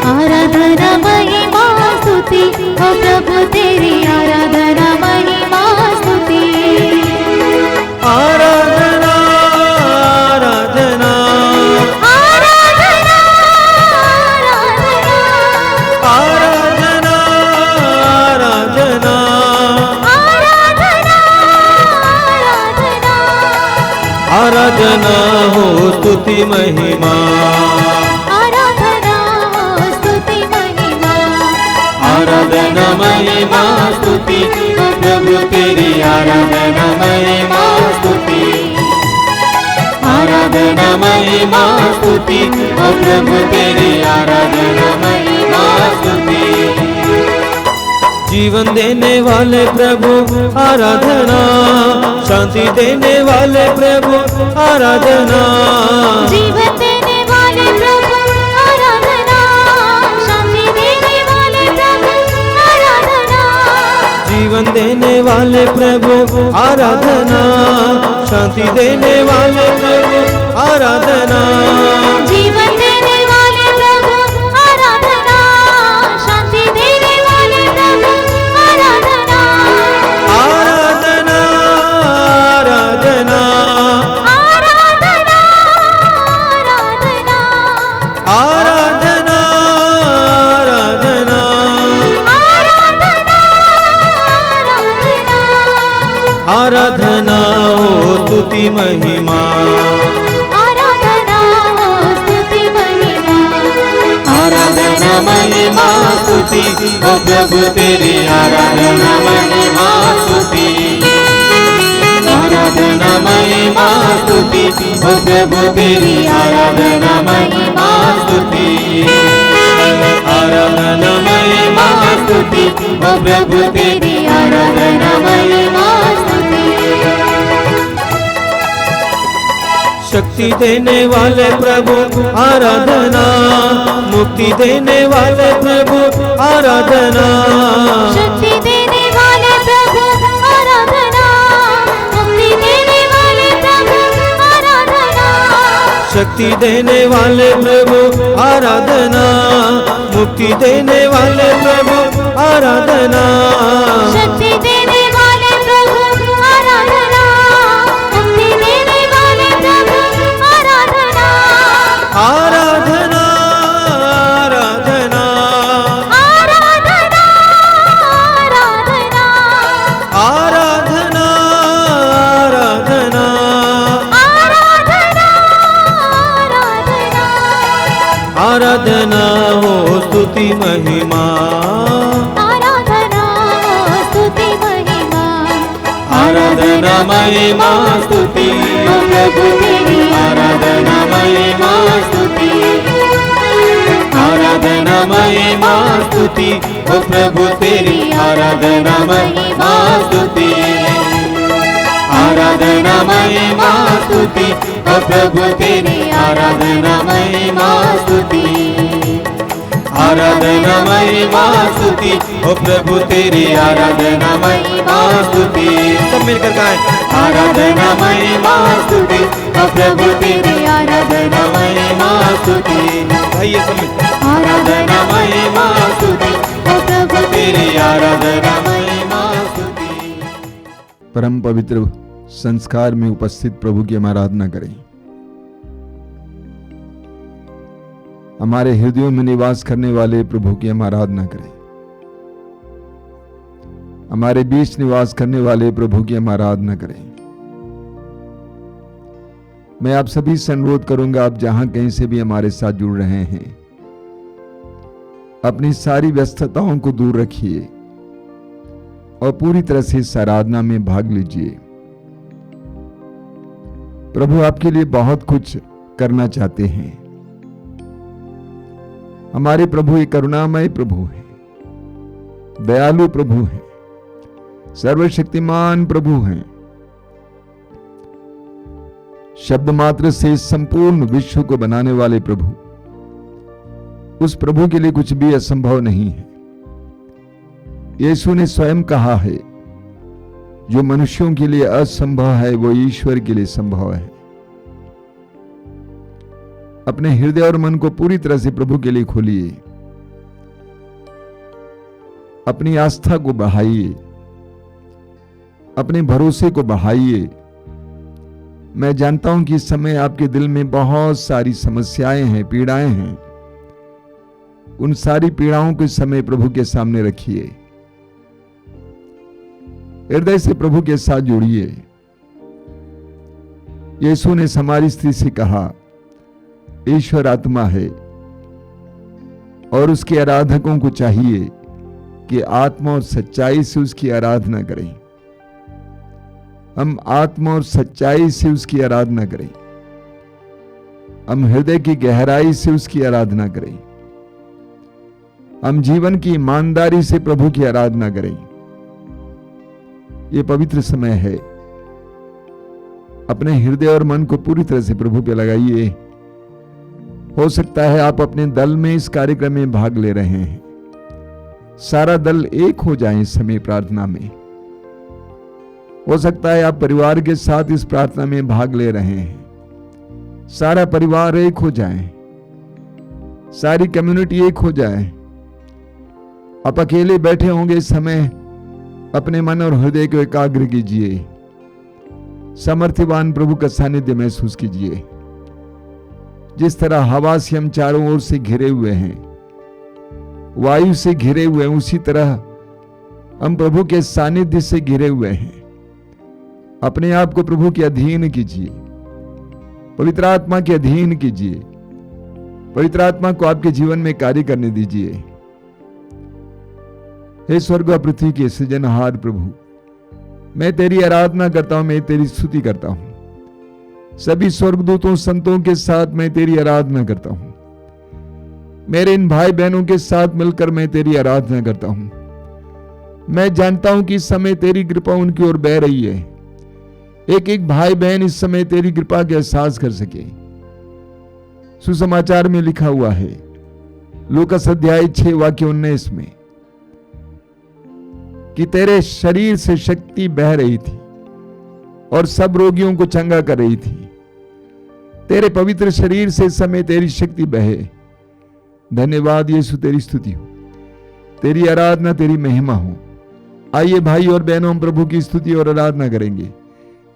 आराधना महिमा स्तुति हो प्रभु तेरी, आराधना महिमा स्तुति, आराधना आराधना आराधना आराधना आराधना आराधना आराधना आराधना हो स्तुति महिमा, आराधना हो स्तुति महिमा, आराधना महिमा स्तुति हो प्रभु तेरी, आराधना महिमा स्तुति, आराधना महिमा स्तुति हो प्रभु तेरी, आराधना महिमा स्तुति। जीवन देने वाले प्रभु आराधना, शांति देने वाले प्रभु आराधना, जीवन देने वाले प्रभु आराधना, शांति देने वाले प्रभु आराधना, जीवन देने वाले प्रभु आराधना, शांति देने वाले प्रभु आराधना, जीवन देने वाले प्रभु आराधना, शांति देने वाले प्रभु आराधना, आराधना आराधना आराधना आराधना आराधना आराधना आराधना आराधना हो स्तुति महिमा, आराधना हो स्तुति महिमा, आराधना महिमा स्तुति हो प्रभु तेरी, आराधना महिमा स्तुति, आराधना महिमा स्तुति हो प्रभु तेरी, आराधना महिमा स्तुति, आराधना महिमा स्तुति हो प्रभु तेरी, आराधना महिमा स्तुति। शक्ति देने वाले प्रभु आराधना, मुक्ति देने वाले प्रभु आराधना, शक्ति देने वाले प्रभु आराधना, मुक्ति देने वाले प्रभु आराधना, शक्ति देने वाले प्रभु आराधना, मुक्ति देने वाले प्रभु आराधना, शक्ति देने वाले प्रभु आराधना, मुक्ति देने वाले प्रभु आराधना, आराधना आराधना आराधना आराधना आराधना आराधना आराधना आराधना हो स्तुति महिमा, आराधना हो स्तुति महिमा, आराधना महिमा स्तुति हो प्रभु तेरी, आराधना महिमा स्तुति, आराधना महिमा स्तुति हो प्रभु तेरी, आराधना महिमा स्तुति, आराधना महिमा स्तुति हो प्रभु तेरी, आराधना महिमा स्तुति, आराधना महिमा स्तुति हो प्रभु तेरी, आराधना महिमा स्तुति। सब मिलकर गाएं, आराधना महिमा स्तुति हो प्रभु तेरी, आराधना महिमा स्तुति। आइए सब मिलकर, आराधना महिमा स्तुति हो प्रभु तेरी, आराधना महिमा स्तुति। परम पवित्र संस्कार में उपस्थित प्रभु की हम आराधना करें। हमारे हृदयों में निवास करने वाले प्रभु की हम आराधना करें। हमारे बीच निवास करने वाले प्रभु की हम आराधना करें। मैं आप सभी से अनुरोध करूंगा, आप जहां कहीं से भी हमारे साथ जुड़ रहे हैं, अपनी सारी व्यस्तताओं को दूर रखिए और पूरी तरह से इस आराधना में भाग लीजिए। प्रभु आपके लिए बहुत कुछ करना चाहते हैं। हमारे प्रभु एक करुणामय प्रभु है, दयालु प्रभु है, सर्वशक्तिमान प्रभु हैं। शब्द मात्र से संपूर्ण विश्व को बनाने वाले प्रभु, उस प्रभु के लिए कुछ भी असंभव नहीं है। यीशु ने स्वयं कहा है, जो मनुष्यों के लिए असंभव है वो ईश्वर के लिए संभव है। अपने हृदय और मन को पूरी तरह से प्रभु के लिए खोलिए, अपनी आस्था को बढ़ाइए, अपने भरोसे को बढ़ाइए। मैं जानता हूं कि इस समय आपके दिल में बहुत सारी समस्याएं हैं, पीड़ाएं हैं। उन सारी पीड़ाओं को इस समय प्रभु के सामने रखिए, हृदय से प्रभु के साथ जुड़िए। यीशु ने समारी स्त्री से कहा, ईश्वर आत्मा है और उसके आराधकों को चाहिए कि आत्मा और सच्चाई से उसकी आराधना करें। हम आत्मा और सच्चाई से उसकी आराधना करें, हम हृदय की गहराई से उसकी आराधना करें, हम जीवन की ईमानदारी से प्रभु की आराधना करें। यह पवित्र समय है। अपने हृदय और मन को पूरी तरह से प्रभु पे लगाइए। हो सकता है आप अपने दल में इस कार्यक्रम में भाग ले रहे हैं, सारा दल एक हो जाए इस समय प्रार्थना में। हो सकता है आप परिवार के साथ इस प्रार्थना में भाग ले रहे हैं, सारा परिवार एक हो जाए, सारी कम्युनिटी एक हो जाए। आप अकेले बैठे होंगे इस समय, अपने मन और हृदय को एकाग्र कीजिए, सामर्थ्यवान प्रभु का सानिध्य महसूस कीजिए। जिस तरह हवा से हम चारों ओर से घिरे हुए हैं, वायु से घिरे हुए हैं, उसी तरह हम प्रभु के सानिध्य से घिरे हुए हैं। अपने आप को प्रभु के अधीन कीजिए, पवित्र आत्मा के अधीन कीजिए, पवित्र आत्मा को आपके जीवन में कार्य करने दीजिए। हे स्वर्ग और पृथ्वी के सृजनहार प्रभु, मैं तेरी आराधना करता हूं, मैं तेरी स्तुति करता हूं। सभी स्वर्गदूतों संतों के साथ मैं तेरी आराधना करता हूं। मेरे इन भाई बहनों के साथ मिलकर मैं तेरी आराधना करता हूं। मैं जानता हूं कि इस समय तेरी कृपा उनकी ओर बह रही है। एक एक भाई बहन इस समय तेरी कृपा के एहसास कर सके। सुसमाचार में लिखा हुआ है, लूकास अध्याय 6 वाक्य 19 में, कि तेरे शरीर से शक्ति बह रही थी और सब रोगियों को चंगा कर रही थी। तेरे पवित्र शरीर से इस समय तेरी शक्ति बहे। धन्यवाद यीशु, तेरी स्तुति हो, तेरी आराधना, तेरी महिमा हो। आइए भाई और बहनों, हम प्रभु की स्तुति और आराधना करेंगे।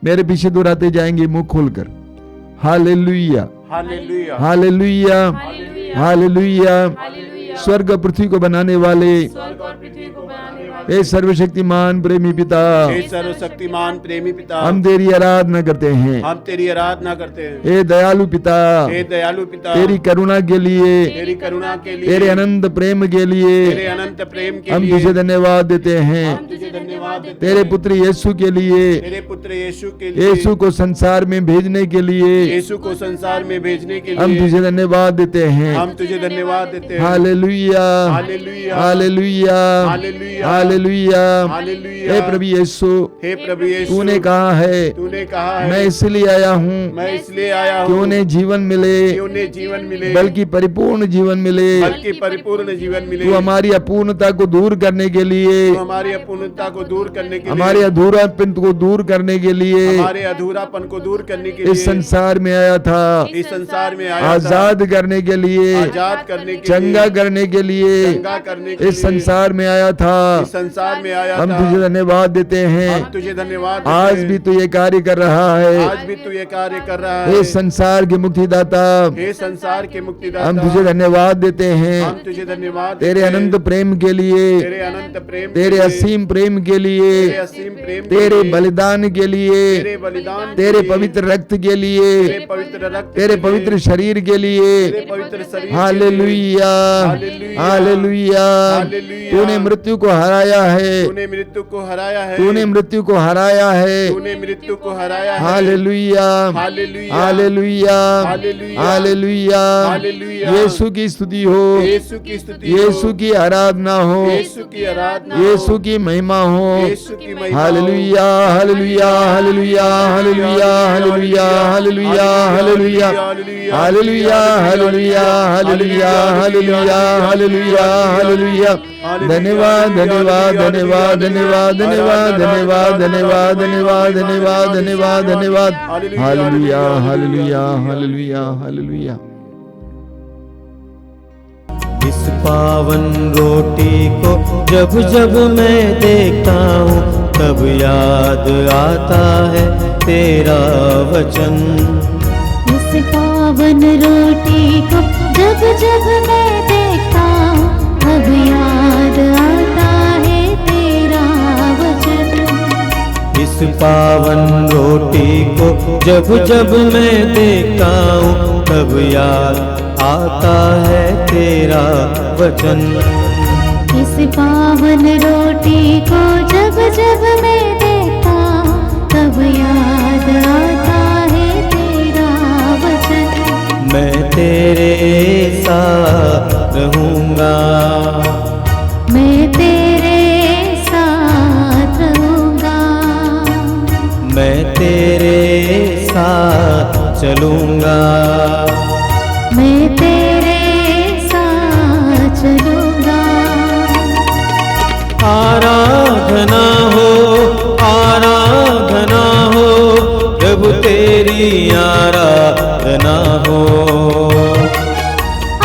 मेरे पीछे दोहराते जाएंगे मुंह खोलकर, हालेलुया, हालेलुया, हालेलुया, हालेलुया। स्वर्ग पृथ्वी को बनाने वाले, हे सर्वशक्तिमान प्रेमी पिता, हे सर्वशक्तिमान प्रेमी पिता, हम तेरी आराधना करते हैं। हम तेरी आराधना करते हैं। हे दयालु पिता, हे दयालु पिता, तेरी करुणा के लिए, तेरी करुणा के लिए, तेरे अनंत प्रेम के लिए तेरे अनंत प्रेम के हम लिए तुझे धन्यवाद देते हैं। हम तुझे धन्यवाद देते तेरे हैं। पुत्र यीशु के लिए, तेरे पुत्र यीशु के लिए, यीशु को संसार में भेजने के लिए यीशु को संसार में भेजने के हम लिए तुझे धन्यवाद देते हैं। हम तुझे धन्यवाद देते हैं। हालेलुया, हालेलुया, हालेलुया, हालेलुया, हालेलुया। हालेलुया। हे प्रभु यीशु, हे प्रभु यीशु, तूने कहा है, तूने कहा है, मैं इसलिए आया हूँ मैं इसलिए आया कि हूँ उन्हें जीवन मिले, कि उन्हें जीवन मिले, बल्कि परिपूर्ण जीवन मिले। बल्कि परिपूर्ण जीवन मिले। तू हमारी अपूर्णता को दूर करने के लिए, तू हमारी अपूर्णता को दूर करने के लिए, हमारे अधूरापन को दूर करने के लिए हमारे अधूरापन को दूर करने के लिए इस संसार में आया था, इस संसार में आया था। आजाद करने के लिए, आजाद करने के चंगा लिए, करने के लिए चंगा करने के इस लिए संसार में आया था। इस संसार में आया हम था। तुझे धन्यवाद देते हैं। हम तुझे धन्यवाद देते आज हैं। भी तू ये कार्य कर रहा है। आज भी तू ये कार्य कर रहा हे है। संसार के मुक्तिदाता, हे संसार के मुक्तिदाता, हम तुझे धन्यवाद देते हैं। हम तुझे धन्यवाद तेरे देते हैं। अनंत प्रेम के लिए, तेरे अनंत प्रेम के तेरे लिए, असीम प्रेम के लिए, तेरे असीम प्रेम के तेरे लिए, बलिदान के लिए, तेरे बलिदान के तेरे लिए, पवित्र रक्त के लिए, तेरे पवित्र रक्त तेरे के लिए, पवित्र शरीर के लिए। तेरे पवित्र शरीर के लिए। हालेलुया, हालेलुया, हालेलुया। हालेलुया। तूने मृत्यु को हराया, हराया है, तूने मृत्यु को हराया है, तूने मृत्यु को हराया है। तूने मृत्यु को हराया है। हालेलुया, हालेलुया, हालेलुया, हालेलुया, हालेलुया। हालेलुया। यीशु की स्तुति हो, यीशु की स्तुति हो, यीशु की आराधना हो, यीशु की आराधना हो, यीशु की महिमा हो। यीशु की महिमा हो। हालेलुया, हालेलुया, हालेलुया, हालेलुया, हालेलुया, हालेलुया, हालेलुया, हालेलुया, हालेलुया, हालेलुया, हालेलुया, हालेलुया, हालेलुया। धन्यवाद, धन्यवाद, धन्यवाद, धन्यवाद, धन्यवाद, धन्यवाद, धन्यवाद, धन्यवाद, धन्यवाद, धन्यवाद, धन्यवाद। हालेलुया, हालेलुया, हालेलुया, हालेलुया। इस पावन रोटी को जब जब मैं देखता हूँ तब याद आता है तेरा वचन। इस पावन रोटी को जब जब मैं देखता हूँ तब याद आता है तेरा वचन। इस पावन रोटी को जब जब मैं देखता हूँ तब याद आता है तेरा वचन। इस पावन रोटी को जब जब मैं देखता हूँ तब याद आता है तेरा वचन। मैं तेरे साथ रहूँगा, मैं तेरे साथ रहूँगा, मैं तेरे साथ चलूँगा, मैं तेरे साथ चलूँगा। आराधना हो, आराधना हो, प्रभु तेरी आराधना हो।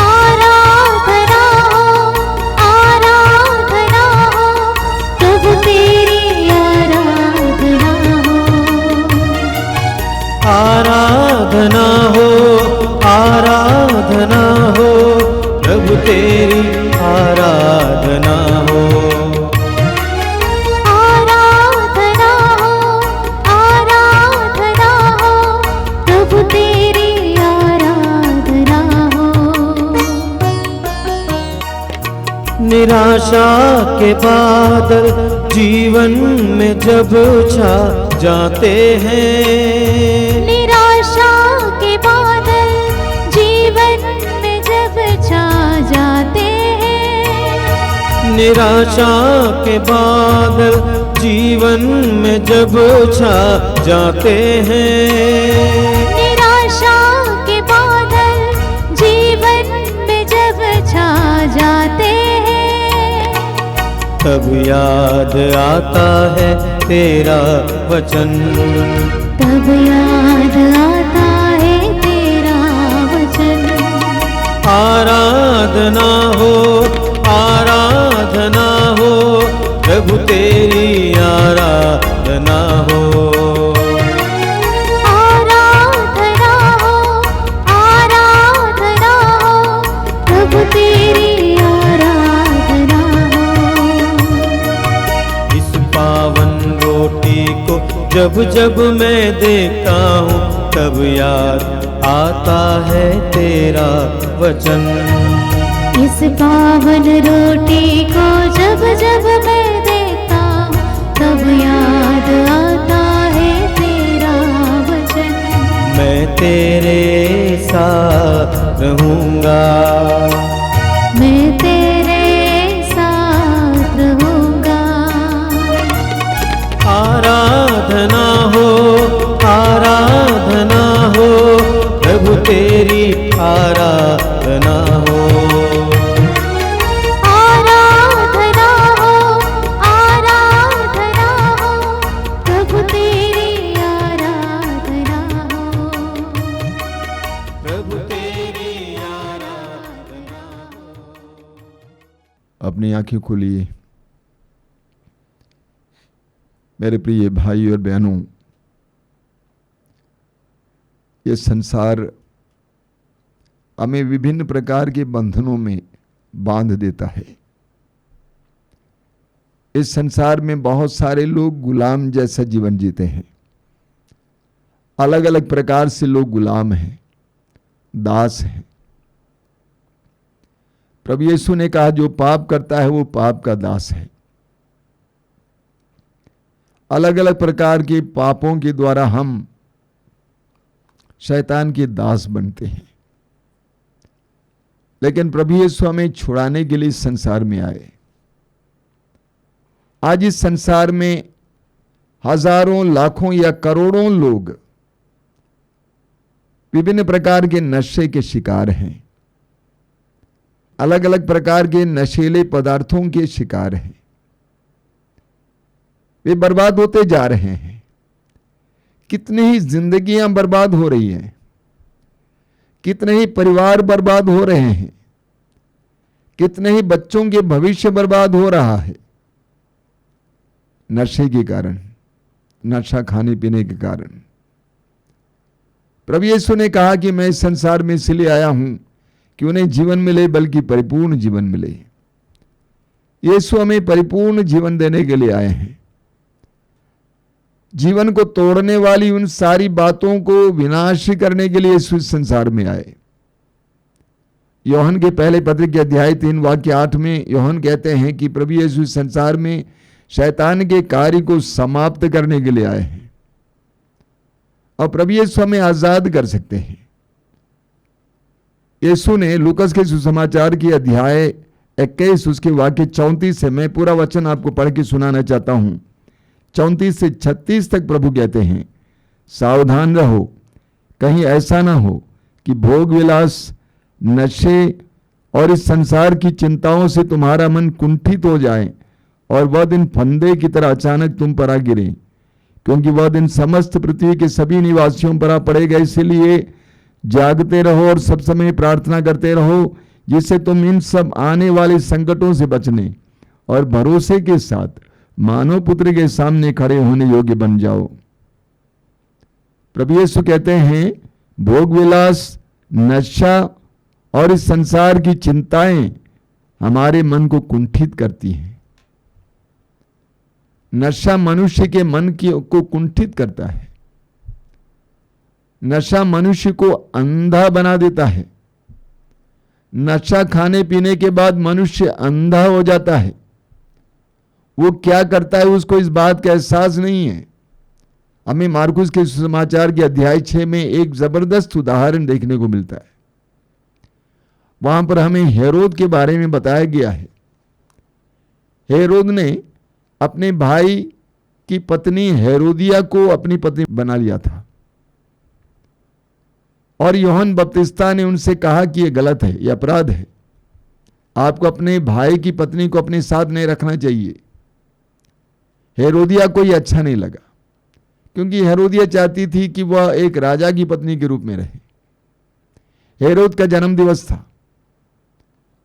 आराधना हो, आराधना हो, प्रभु तेरी आराधना हो। आराधना हो, आराधना हो, प्रभु तेरी आराधना हो। आराधना हो, आराधना हो, प्रभु तेरी आराधना हो। निराशा के बादल जीवन में जब छा जाते हैं, निराशा के बादल जीवन में जब छा जाते हैं। निराशा के बादल जीवन में जब छा जाते हैं, निराशा के बादल जीवन में जब छा जाते हैं। तब याद आता है तेरा वचन। तब याद आता है तेरा वचन। आराधना हो, आराधना हो, प्रभु तेरी आराधना हो। आराधना हो, आराधना हो, प्रभु तेरी आराधना हो। इस पावन रोटी को जब जब मैं देखता हूँ तब याद आता है तेरा वचन। इस पावन रोटी को जब जब मैं देखता हूँ तब याद आता है तेरा वचन। मैं तेरे साथ रहूँगा, मैं तेरे साथ रहूँगा। आराधना हो, आराधना हो, प्रभु तेरी आराधना हो। आराधना हो, आराधना हो, प्रभु तेरी आराधना हो। प्रभु तेरी आराधना हो। अपनी आंखें खोलिए। मेरे प्रिय भाई और बहनों, ये संसार हमें विभिन्न प्रकार के बंधनों में बांध देता है। इस संसार में बहुत सारे लोग गुलाम जैसा जीवन जीते हैं। अलग अलग प्रकार से लोग गुलाम हैं, दास हैं। प्रभु यीशु ने कहा जो पाप करता है वो पाप का दास है। अलग अलग प्रकार के पापों के द्वारा हम शैतान के दास बनते हैं। लेकिन प्रभु यीशु हमें छुड़ाने के लिए संसार में आए। आज इस संसार में हजारों, लाखों या करोड़ों लोग विभिन्न प्रकार के नशे के शिकार हैं, अलग अलग प्रकार के नशीले पदार्थों के शिकार हैं। वे बर्बाद होते जा रहे हैं। कितनी ही जिंदगियां बर्बाद हो रही हैं, कितने ही परिवार बर्बाद हो रहे हैं, कितने ही बच्चों के भविष्य बर्बाद हो रहा है नशे के कारण, नशा खाने पीने के कारण। प्रभु यीशु ने कहा कि मैं इस संसार में इसलिए आया हूं कि उन्हें जीवन मिले, बल्कि परिपूर्ण जीवन मिले। यीशु हमें परिपूर्ण जीवन देने के लिए आए हैं। जीवन को तोड़ने वाली उन सारी बातों को विनाश करने के लिए यीशु इस संसार में आए। यूहन्ना के पहले पत्र के अध्याय 3 वाक्य 8 में यूहन्ना कहते हैं कि प्रभु यीशु इस संसार में शैतान के कार्य को समाप्त करने के लिए आए हैं, और प्रभु यीशु हमें आजाद कर सकते हैं। यीशु ने लूकस के सुसमाचार के अध्याय 21 उसके वाक्य 34 से, मैं पूरा वचन आपको पढ़ के सुनाना चाहता हूं, 34 से 36 तक प्रभु कहते हैं, सावधान रहो, कहीं ऐसा ना हो कि भोग विलास, नशे और इस संसार की चिंताओं से तुम्हारा मन कुंठित हो जाए और वह दिन फंदे की तरह अचानक तुम पर आ गिरे, क्योंकि वह दिन समस्त पृथ्वी के सभी निवासियों पर आ पड़ेगा। इसलिए जागते रहो और सब समय प्रार्थना करते रहो, जिससे तुम इन सब आने वाले संकटों से बचने और भरोसे के साथ मानव पुत्र के सामने खड़े होने योग्य बन जाओ। प्रभु यीशु कहते हैं, भोग विलास, नशा और इस संसार की चिंताएं हमारे मन को कुंठित करती हैं। नशा मनुष्य के मन को कुंठित करता है। नशा मनुष्य को अंधा बना देता है। नशा खाने पीने के बाद मनुष्य अंधा हो जाता है। वो क्या करता है उसको इस बात का एहसास नहीं है। हमें मार्कुस के सुसमाचार के अध्याय 6 में एक जबरदस्त उदाहरण देखने को मिलता है। वहां पर हमें हेरोद के बारे में बताया गया है। हेरोद ने अपने भाई की पत्नी हेरोदिया को अपनी पत्नी बना लिया था, और यूहन्ना बपतिस्ता ने उनसे कहा कि यह गलत है, यह अपराध है, आपको अपने भाई की पत्नी को अपने साथ नहीं रखना चाहिए। हेरोदिया को यह अच्छा नहीं लगा, क्योंकि हेरोदिया चाहती थी कि वह एक राजा की पत्नी के रूप में रहे। हेरोद का जन्म दिवस था,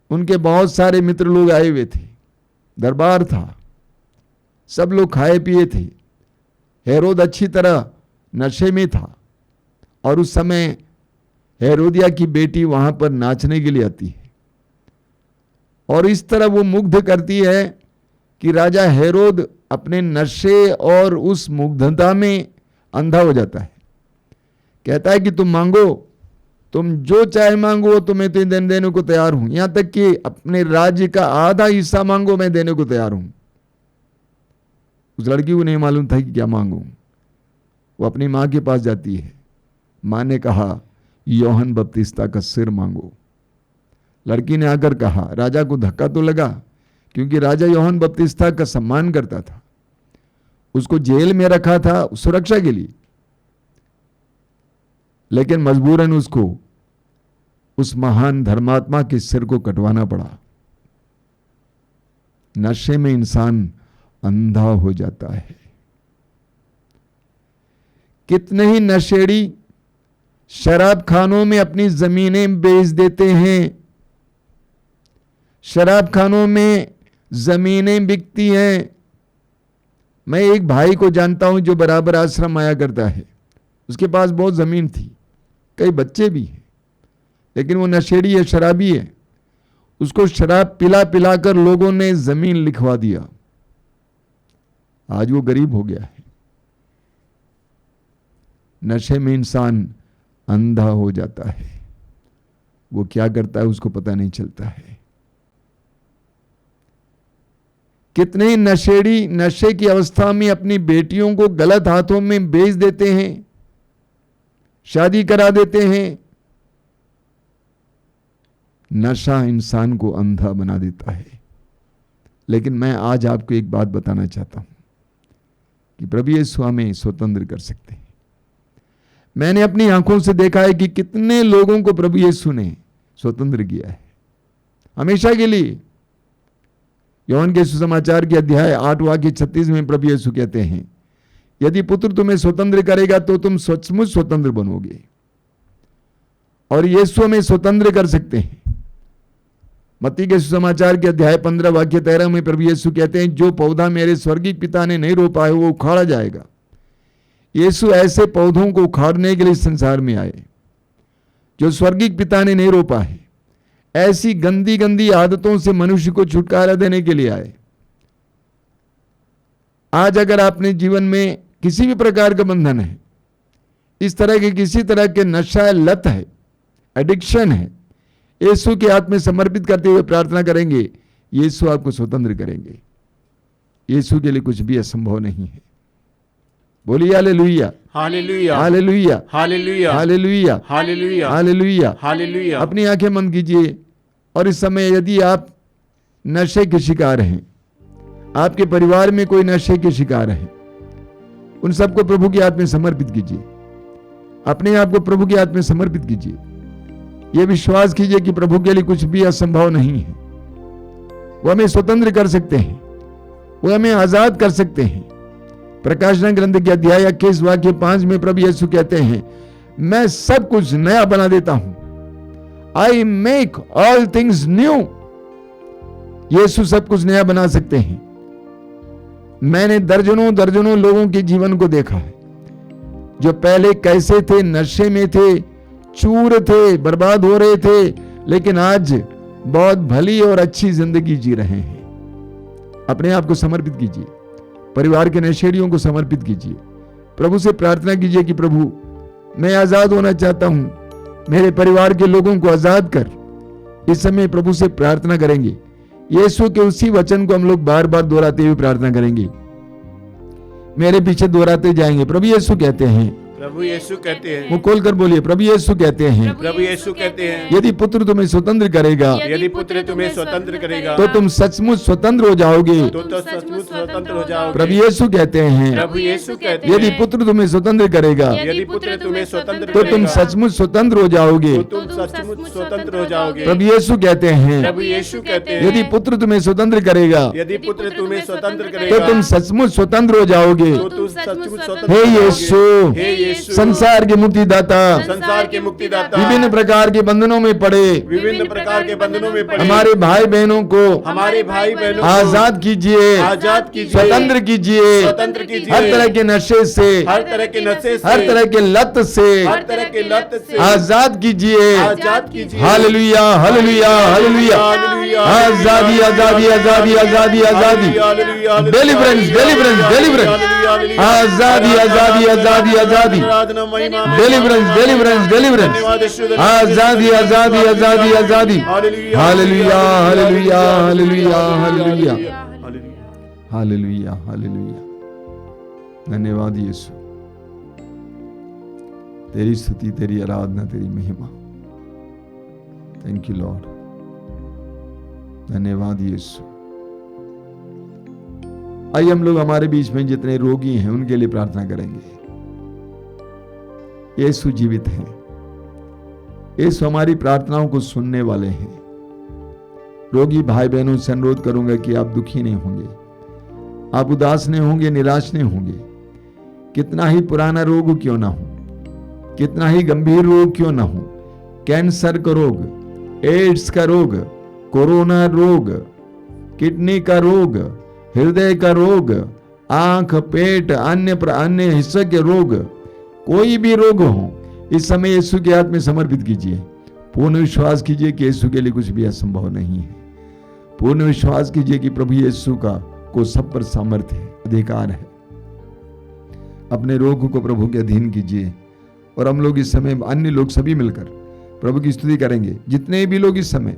उनके बहुत सारे मित्र लोग आए हुए थे, दरबार था, सब लोग खाए पिए थे। हेरोद अच्छी तरह नशे में था, और उस समय हेरोदिया की बेटी वहां पर नाचने के लिए आती है, और इस तरह वो मुग्ध करती है कि राजा हेरोद अपने नशे और उस मुग्धता में अंधा हो जाता है। कहता है कि तुम मांगो, तुम जो चाहे मांगो वो तुम्हें तो देने को तैयार हूं, यहां तक कि अपने राज्य का आधा हिस्सा मांगो, मैं देने को तैयार हूं। उस लड़की को नहीं मालूम था कि क्या मांगू। वो अपनी मां के पास जाती है। मां ने कहा, यूहन्ना बपतिस्ता का सिर मांगो। लड़की ने आकर कहा, राजा को धक्का तो लगा, क्योंकि राजा यूहन्ना बपतिस्ता का सम्मान करता था, उसको जेल में रखा था सुरक्षा के लिए, लेकिन मजबूरन उसको उस महान धर्मात्मा के सिर को कटवाना पड़ा। नशे में इंसान अंधा हो जाता है। कितने ही नशेड़ी शराब खानों में अपनी जमीनें बेच देते हैं। शराब खानों में जमीनें बिकती हैं। मैं एक भाई को जानता हूं जो बराबर आश्रम आया करता है। उसके पास बहुत जमीन थी, कई बच्चे भी हैं, लेकिन वो नशेड़ी है, शराबी है। उसको शराब पिला पिलाकर लोगों ने जमीन लिखवा दिया। आज वो गरीब हो गया है। नशे में इंसान अंधा हो जाता है। वो क्या करता है उसको पता नहीं चलता है। कितने नशेड़ी नशे की अवस्था में अपनी बेटियों को गलत हाथों में बेच देते हैं, शादी करा देते हैं। नशा इंसान को अंधा बना देता है। लेकिन मैं आज आपको एक बात बताना चाहता हूं कि प्रभु यीशु हमें स्वतंत्र कर सकते हैं। मैंने अपनी आंखों से देखा है कि कितने लोगों को प्रभु यीशु ने स्वतंत्र किया है, हमेशा के लिए। यूहन्ना के सुसमाचार के अध्याय 8 वाक्य 36 में प्रभु यीशु कहते हैं, यदि पुत्र तुम्हें स्वतंत्र करेगा तो तुम सचमुच स्वतंत्र बनोगे। और यीशु हमें स्वतंत्र कर सकते हैं। मत्ती के सुसमाचार के अध्याय 15 वाक्य 13 में प्रभु यीशु कहते हैं, जो पौधा मेरे स्वर्गीय पिता ने नहीं रोपा है वो उखाड़ा जाएगा। यीशु ऐसे पौधों को उखाड़ने के लिए संसार में आए जो स्वर्गीय पिता ने नहीं रोपा है। ऐसी गंदी गंदी आदतों से मनुष्य को छुटकारा देने के लिए आए। आज अगर आपने जीवन में किसी भी प्रकार का बंधन है, इस तरह के किसी तरह के नशा लत है, एडिक्शन है, यीशु के हाथ में समर्पित करते हुए प्रार्थना करेंगे, यीशु आपको स्वतंत्र करेंगे। यीशु के लिए कुछ भी असंभव नहीं है। बोलिए हालेलुया, हालेलुया, हालेलुया, हालेलुया, हालेलुया, हालेलुया, हालेलुया, हालेलुया। अपनी आंखें बंद कीजिए। और इस समय यदि आप नशे के शिकार हैं, आपके परिवार में कोई नशे के शिकार है, उन सबको प्रभु के हाथ में समर्पित कीजिए। अपने आप को प्रभु के हाथ में समर्पित कीजिए। यह विश्वास कीजिए कि प्रभु के लिए कुछ भी असंभव नहीं है। वो हमें स्वतंत्र कर सकते हैं, वो हमें आजाद कर सकते हैं। प्रकाशना ग्रंथ के अध्याय 21 वाक्य 5 में प्रभु यीशु कहते हैं, मैं सब कुछ नया बना देता हूं। I make all things new. Yeshu सब कुछ नया बना सकते हैं। मैंने दर्जनों दर्जनों लोगों के जीवन को देखा है जो पहले कैसे थे, नशे में थे, चूर थे, बर्बाद हो रहे थे, लेकिन आज बहुत भली और अच्छी जिंदगी जी रहे हैं। अपने आप को समर्पित कीजिए। परिवार के नशेड़ियों को समर्पित कीजिए। प्रभु से प्रार्थना कीजिए कि प्रभु मैं आजाद होना चाहता हूं, मेरे परिवार के लोगों को आजाद कर। इस समय प्रभु से प्रार्थना करेंगे। यीशु के उसी वचन को हम लोग बार बार दोहराते हुए प्रार्थना करेंगे। मेरे पीछे दोहराते जाएंगे। प्रभु यीशु कहते हैं, प्रभु यीशु कहते हैं, वो खोलकर बोलिए, प्रभु यीशु कहते हैं, प्रभु यीशु कहते हैं, यदि पुत्र तुम्हें स्वतंत्र करेगा यदि पुत्र तुम्हें स्वतंत्र करेगा तो तुम सचमुच स्वतंत्र हो जाओगे। तो सचमुच स्वतंत्र हो जाओगे। प्रभु यीशु कहते हैं, प्रभु यीशु कहते हैं, यदि पुत्र तुम्हें स्वतंत्र करेगा यदि पुत्र तुम्हें स्वतंत्र तो तुम करेगा सचमुच स्वतंत्र हो जाओगे। तो तुम सचमुच स्वतंत्र हो जाओगे। प्रभु यीशु कहते हैं, प्रभु यीशु कहते हैं, यदि पुत्र तुम्हें स्वतंत्र करेगा यदि पुत्र तुम्हें स्वतंत्र तो करेगा तुम सचमुच स्वतंत्र हो जाओगे। तो तुम सचमुच स्वतंत्र हे हो जाओगे। यीशु, हे यीशु, संसार के मुक्तिदाता, संसार के मुक्तिदाता, विभिन्न प्रकार के बंधनों में पड़े विभिन्न प्रकार के बंधनों में पड़े हमारे भाई बहनों को हमारे भाई बहनों को आजाद कीजिए, आजाद कीजिए, स्वतंत्र कीजिए, स्वतंत्र कीजिए, हर तरह के नशे से, हर तरह के नशे से, हर तरह के लत से हर तरह के लत से आजाद कीजिए। आजाद कीजिए। हालेलुया, हालेलुया, हालेलुया। हालेलुया, आजादी, आजादी, आजादी, आजादी, आजादी, डिलीवरेंस, डिलीवरेंस, डिलीवरेंस, आजादी, आजादी, आजादी, आजादी, डिलीवरेंस, डिलीवरेंस, डिलीवरेंस, आजादी, आजादी, आजादी, आजादी। हालेलुया, हालेलुया, हालेलुया, हालेलुया, हालेलुया, हालेलुया। धन्यवाद यीशु, तेरी स्तुति, तेरी आराधना, तेरी महिमा। Thank you Lord. धन्यवाद यीशु। आइए हम लोग हमारे बीच में जितने रोगी हैं उनके लिए प्रार्थना करेंगे। यीशु जीवित हैं। यीशु हमारी प्रार्थनाओं को सुनने वाले हैं। रोगी भाई बहनों से अनुरोध करूंगा कि आप दुखी नहीं होंगे, आप उदास नहीं होंगे, निराश नहीं होंगे। कितना ही पुराना रोग क्यों ना हो, कितना ही गंभीर रोग क्यों ना हो, कैंसर का रोग, एड्स का रोग, कोरोना रोग, किडनी का रोग, हृदय का रोग, आंख, पेट, अन्य हिस्से के रोग, कोई भी रोग हो, इस समय यीशु के हाथ में समर्पित कीजिए। पूर्ण विश्वास कीजिए कि यीशु के लिए कुछ भी असंभव नहीं है। पूर्ण विश्वास कीजिए कि प्रभु यीशु का को सब पर सामर्थ्य है, अधिकार है। अपने रोग को प्रभु के अधीन कीजिए। और हम लोग इस समय अन्य लोग सभी मिलकर प्रभु की स्तुति करेंगे। जितने भी लोग इस समय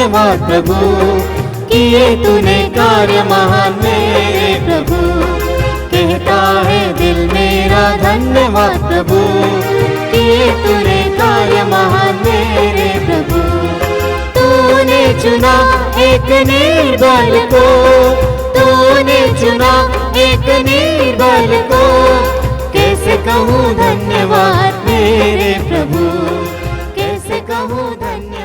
धन्यवाद प्रभु, किए तूने कार्य महान मेरे प्रभु। कहता है दिल मेरा धन्यवाद प्रभु, किए तूने कार्य महान मेरे प्रभु। तूने चुना एक निर्बल को, तूने चुना एक निर्बल को, कैसे कहूँ धन्यवाद मेरे प्रभु, कैसे कहूँ धन्यवाद।